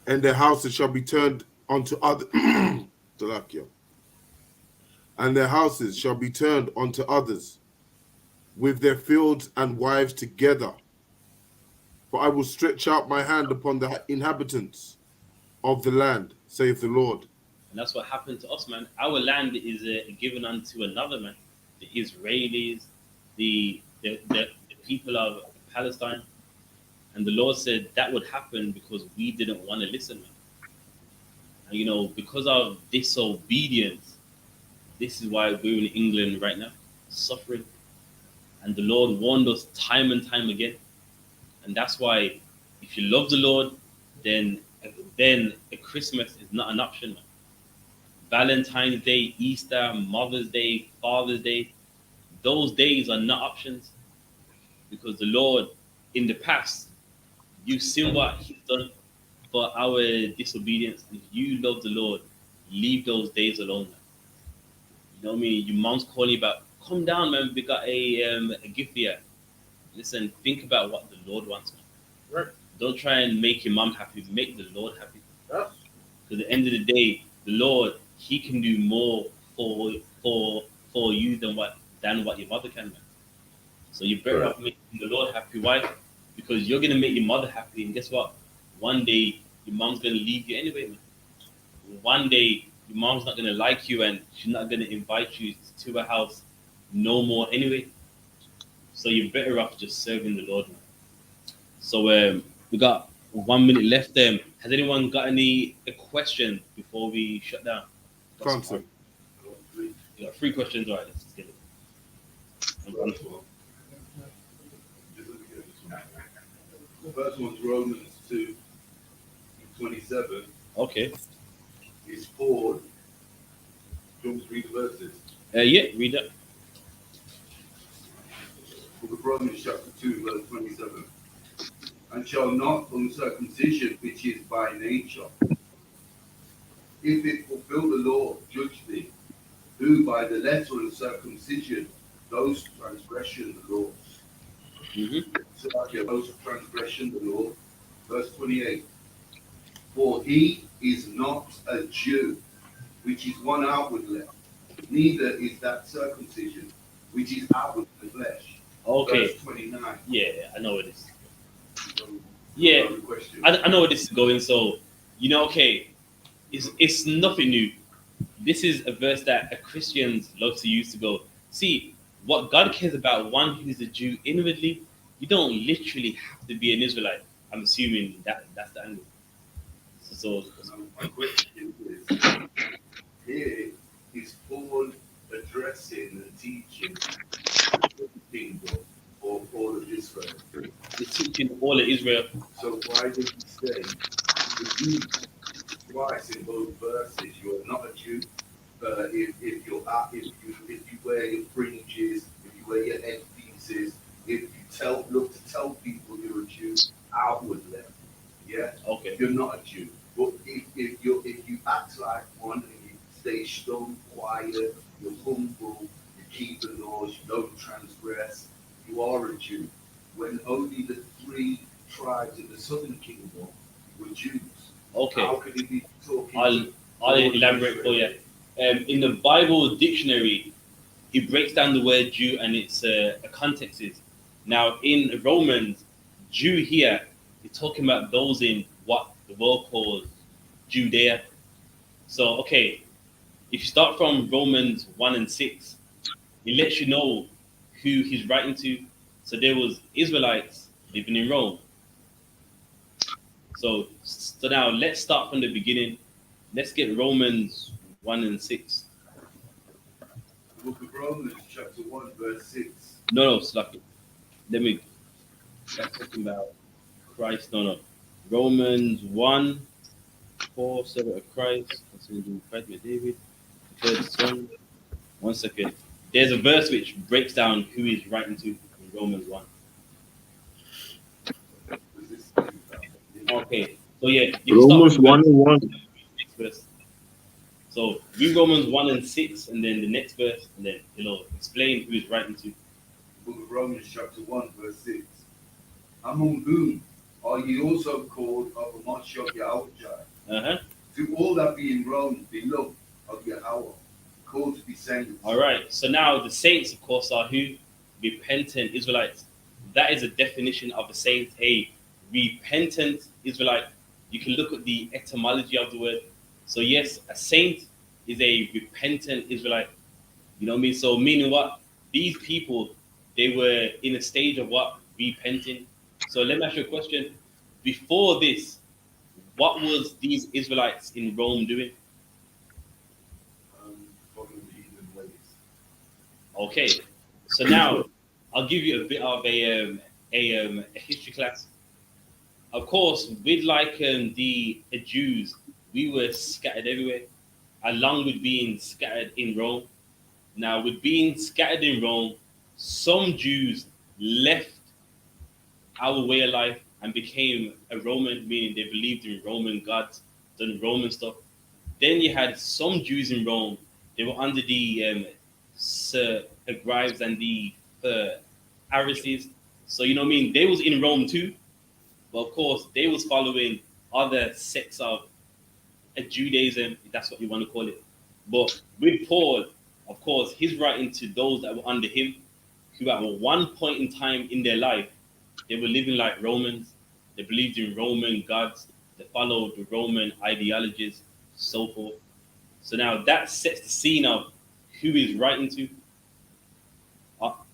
And their houses shall be turned unto other Talakia. And their houses shall be turned unto others, with their fields and wives together. For I will stretch out my hand upon the inhabitants of the land, saith the Lord. And that's what happened to us, man. Our land is given unto another, man. The Israelis, the people of Palestine. And the Lord said that would happen because we didn't want to listen, man. And, you know, because of disobedience, this is why we're in England right now, suffering. And the Lord warned us time and time again. And that's why if you love the Lord, then a Christmas is not an option, man. Valentine's Day, Easter, Mother's Day, Father's Day, those days are not options because the Lord, in the past, you've seen what He's done for our disobedience. And if you love the Lord, leave those days alone, man. You know what I mean? Your mom's calling you about, come down, man. We got a gift here. Listen, think about what the Lord wants, man. Right. Don't try and make your mom happy. Make the Lord happy. Yeah. Because at the end of the day, the Lord, He can do more for you than what your mother can, man. So you're better off making the Lord happy. Why? Because you're gonna make your mother happy, and guess what? One day your mom's gonna leave you anyway, man. One day your mom's not gonna like you, and she's not gonna invite you to her house no more anyway. So you're better off just serving the Lord, man. So we got 1 minute left. Has anyone got any question before we shut down? Concept. You got 3 questions, all right? Let's get it. The first one's Romans 2:27. Okay. It's Paul. Do you want me to read the verses? Yeah, read that. Book of Romans chapter 2, verse 27. And shall not uncircumcision, which is by nature, if it fulfill the law, judge thee, who by the letter of circumcision, those transgression the law. So those transgression the law. Verse 28. For he is not a Jew, which is one outwardly, neither is that circumcision, which is outward in the flesh. Okay. Verse 29. Yeah, I know where this is. So, Yeah, question. I know where this is going. So, you know, okay, it's nothing new. This is a verse that Christians love to use to go, see, what God cares about one who is a Jew inwardly, you don't literally have to be an Israelite. I'm assuming that's the angle. So My question is, here is Paul addressing and teaching the kingdom or all of Israel. it's teaching all of Israel. So why did he say the Jews twice in both verses? You're not a Jew. If you wear your fringes, if you wear your headpieces, if you look to tell people you're a Jew outwardly, yeah, Okay. you're not a Jew. But if you act like one and you stay strong, quiet, you're humble, you keep the laws, you don't transgress, you are a Jew. When only the 3 tribes in the southern kingdom were Jews. Okay. How could he be talking? I'll elaborate for you. In the Bible dictionary, it breaks down the word Jew and its a context is. Now, in Romans, Jew here is talking about those in what the world calls Judea. So, okay, if you start from Romans 1 and 6, it lets you know who he's writing to. So there was Israelites living in Rome. So now let's start from the beginning. Let's get Romans 1 and 6. The book of Romans, chapter 1, verse 6. No, Slack it. That's talking about Christ. No. Romans 1, 4, servant of Christ, concerning Christ with David, third son. 1 second. There's a verse which breaks down who he's writing to in Romans 1. Okay, so yeah, you can Romans start 1 with and 1. next verse. So read Romans 1 and 6, and then the next verse, and then it'll explain who he's writing to. The book of Romans, chapter 1, verse 6. Among whom Are ye also called of a much of Yahweh? Uh-huh. To all that be in Rome, beloved of Yahweh, called to be saints. All right. So now the saints, of course, are who? Repentant Israelites. That is a definition of a saint, a repentant Israelite. You can look at the etymology of the word. So yes, a saint is a repentant Israelite. You know what I mean? So meaning what? These people, they were in a stage of what? Repenting. So let me ask you a question. Before this, what was these Israelites in Rome doing? Following the heathen ways. Okay, so now I'll give you a bit of a history class. Of course, with like the Jews, we were scattered everywhere, along with being scattered in Rome. Now, with being scattered in Rome, some Jews left our way of life and became a Roman, meaning they believed in Roman gods, done Roman stuff. Then you had some Jews in Rome. They were under the Greaves and the Pharisees. So you know what I mean. They was in Rome too, but of course they was following other sects of Judaism, if that's what you want to call it. But with Paul, of course, he's writing to those that were under him, who at one point in time in their life, they were living like Romans. They believed in Roman gods. They followed the Roman ideologies, so forth. So now that sets the scene of who he's writing to.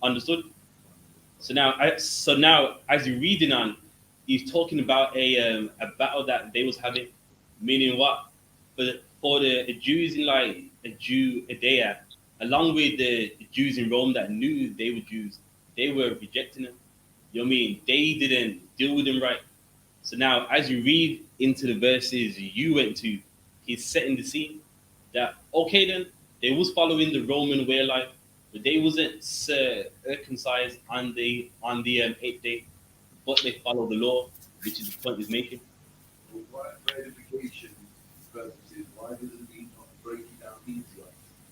Understood? So now, as you're reading on, he's talking about a battle that they was having, meaning what? For the Jews in like Judea, along with the Jews in Rome that knew they were Jews, they were rejecting them. You know what I mean? They didn't deal with them right. So now, as you read into the verses you went to, he's setting the scene that okay then they was following the Roman way of life, but they wasn't circumcised on the 8th day, but they follow the law, which is the point he's making. But why, for edification purposes, why doesn't he not break it down easier?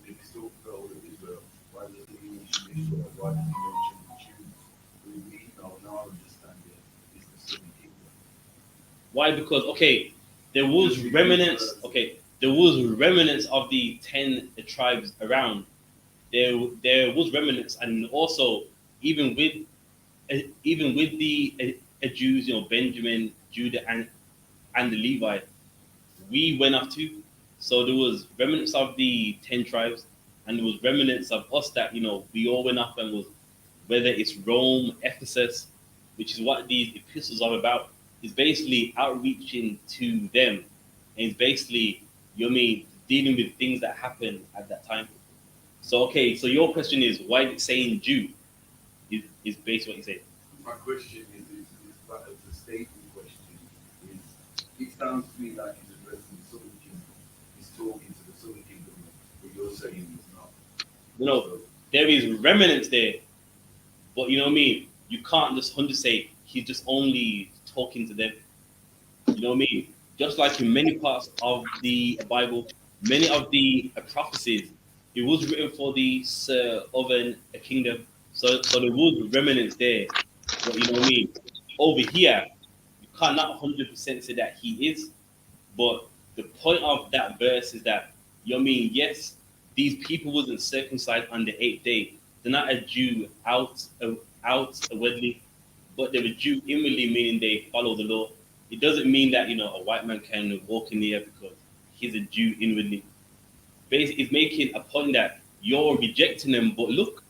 If he's talking about all of Israel, why doesn't he mention Israel? Why does he mention the Jews? We know in our understanding is the southern kingdom. Why? Because okay, there was remnants. Okay, there was remnants of the 10 tribes around. There was remnants, and also even with the Jews, you know, Benjamin, Judah, and the Levi, we went off too. So there was remnants of the 10 tribes, and there was remnants of us that you know we all went off and was whether it's Rome, Ephesus, which is what these epistles are about. Is basically outreaching to them, and it's basically you know what I mean dealing with things that happened at that time. So okay, so your question is why is it saying Jew? Is based what you say. My question is but as a statement question is it sounds to me like he's addressing the southern kingdom. He's talking to the southern kingdom, but you're saying he's not. You know, there is remnants there, but you know what I mean. You can't just 100 say he's just only talking to them. You know what I mean? Just like in many parts of the Bible, many of the prophecies, it was written for the southern kingdom. So there was remnants there. But you know what I mean? Over here, you cannot 100% say that he is. But the point of that verse is that, you know what I mean? Yes, these people wasn't circumcised on the 8th day. They're not a Jew outwardly, but they're a Jew inwardly, meaning they follow the law. It doesn't mean that, you know, a white man can walk in the air because he's a Jew inwardly. Basically, it's making a point that you're rejecting them, but look,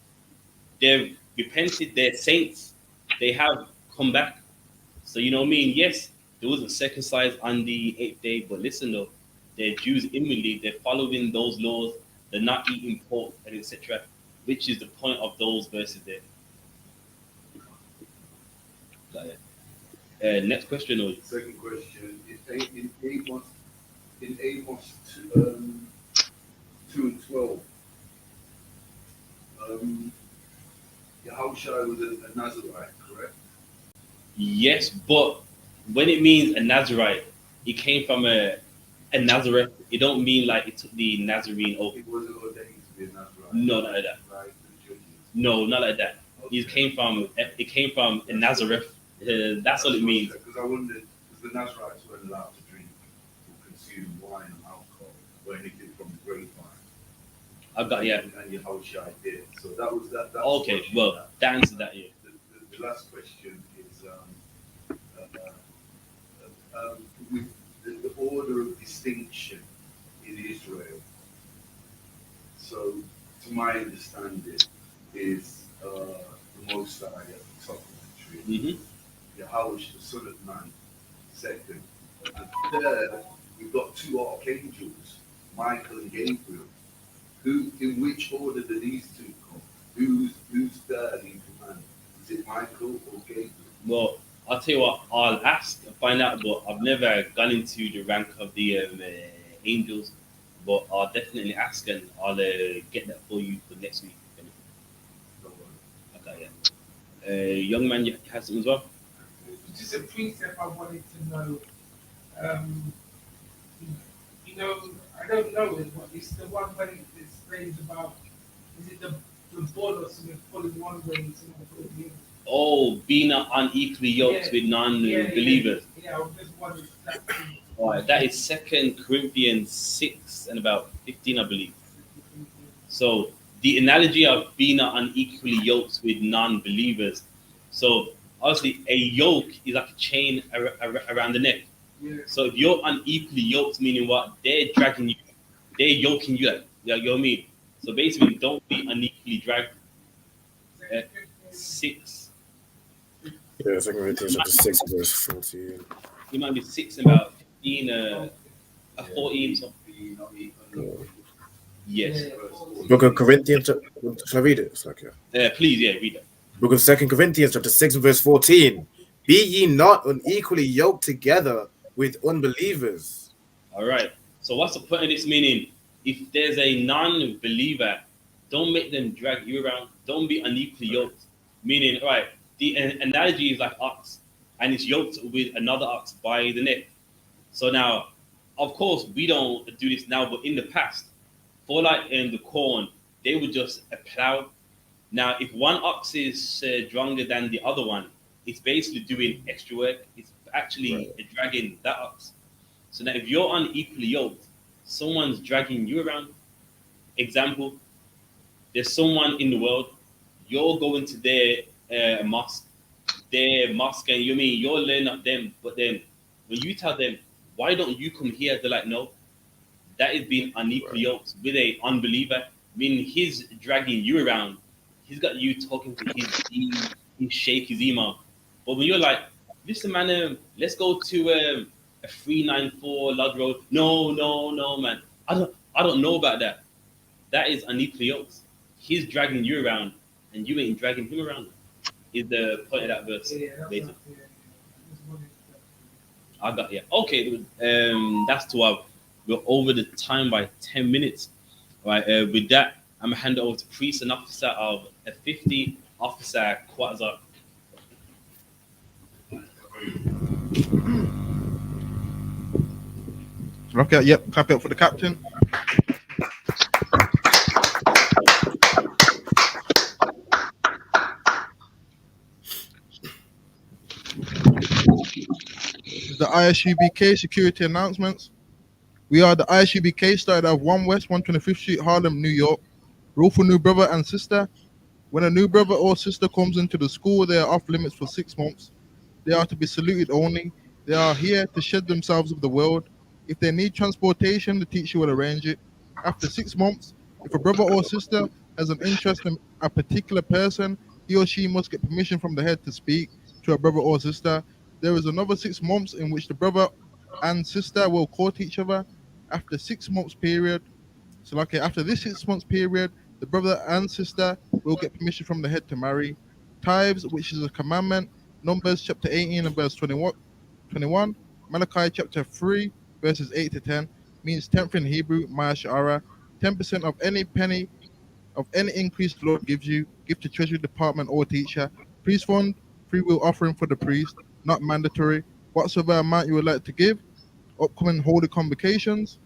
they've repented, they're saints, they have come back. So, you know what I mean? Yes, there was a circumcised on the 8th day, but listen though, they're Jews inwardly, they're following those laws, they're not eating pork, and etc., which is the point of those verses there. Got it. Next question, or Second question is in Amos 2:12. Yahushua was a Nazarite, correct? yes, but when it means a Nazarite, it came from a Nazareth. It don't mean like it took the Nazarene oath. He wasn't ordained to be a Nazarite. No, not like that. Like the judges. No, not like that. Okay. It came from a Nazareth. That's all it means. Because I wondered, because the Nazarites weren't allowed to drink or consume wine or alcohol or anything from the grapevine. I've got, yeah. And your whole shy did. So that was that. That's Okay, well, that answers that, yeah. The last question is with the order of distinction in Israel. So, to my understanding, is the Most High at the top of the tree. Yahweh, the Son of Man, second. And third, we've got two archangels, Michael and Gabriel. In which order do these two come? Who's third in command? Is it Michael or Gabriel? Well, I'll tell you what, I'll ask and find out, but I've never gone into the rank of the angels. But I'll definitely ask and I'll get that for you for next week. Okay, yeah. Young man, you have something as well? Just a precept I wanted to know. You know, I don't know what it's the one when it explains about, is it the ball or something pulling one way and something pulling the other? Oh, being unequally yoked with non-believers. Yeah, I just wanted that. All right, that is 2 Corinthians 6 and about 15, I believe. So the analogy of being unequally yoked with non-believers. So obviously a yoke is like a chain around the neck. Yeah. So if you're unequally yoked, meaning what? They're dragging you, they're yoking you up. You know what I mean? So basically, don't be unequally dragged. 6. Yeah, 2 Corinthians chapter 6, verse 14. You might be 6 and about 15, 14. So. Yes. Book of Corinthians, shall I read it? It's like, yeah. Please, yeah, read that. Book of 2 Corinthians chapter 6, verse 14. Be ye not unequally yoked together with unbelievers. All right. So what's the point of this meaning? If there's a non-believer, don't make them drag you around. Don't be unequally yoked. Meaning, all right, the analogy is like ox, and it's yoked with another ox by the neck. So now, of course, we don't do this now, but in the past, for like in the corn, they would just plow. Now, if one ox is stronger than the other one, it's basically doing extra work. It's actually dragging that ox. So now, if you're unequally yoked, someone's dragging you around. Example, there's someone in the world, you're going to their mosque, and you mean you're learning of them, but then when you tell them, why don't you come here? They're like, no, that is being unequally yoked with a unbeliever, meaning he's dragging you around. He's got you talking to his shake his email. But when you're like, listen, man, let's go to a 394 Lodge Road. No, man. I don't know about that. That is unequally yoked. He's dragging you around, and you ain't dragging him around. Is the point of that verse? Later. I got Okay, that's 12. We're over the time by 10 minutes. All right. With that, I'm gonna hand it over to priest and officer of a 50 officer Quasar. Okay, yep, clap it up for the captain. The ISUPK security announcements. We are the ISUPK, started at 1 West 125th Street, Harlem, New York. Rule for new brother and sister. When a new brother or sister comes into the school, they are off limits for 6 months. They are to be saluted only. They are here to shed themselves of the world. If they need transportation, the teacher will arrange it. After 6 months, if a brother or sister has an interest in a particular person, he or she must get permission from the head to speak to a brother or sister. There is another 6 months in which the brother and sister will court each other. After 6 months period, after this 6 months period, the brother and sister will get permission from the head to marry. Tithes, which is a commandment, Numbers chapter 18 and verse 21, Malachi chapter 3 verses 8 to 10, means 10th in Hebrew, Ma'ashara, 10% of any penny of any increase the Lord gives you, give to treasury department or teacher. Priest fund, free will offering for the priest, not mandatory. Whatsoever amount you would like to give, upcoming holy convocations.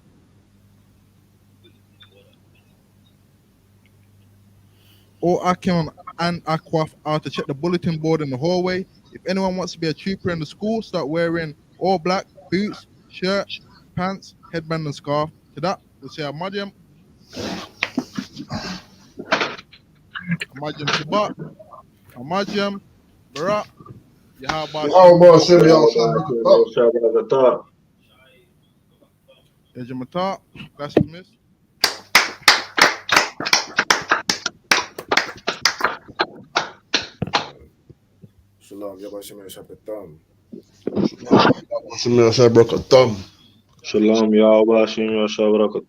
All Akim and Akwaf are to check the bulletin board in the hallway. If anyone wants to be a trooper in the school, start wearing all black, boots, shirt, pants, headband, and scarf. To that, we'll say Ahmadiyam Shabbat, Ahmadiyam, Barak, Yahaba How Shem about Shem Yahweh, Shabbat. Ejamata, class dismissed. Shalom, Yabba Shem Shabbatam. Shem Yahweh Shabbat. Shalom, Yahweh, Shem Yahweh,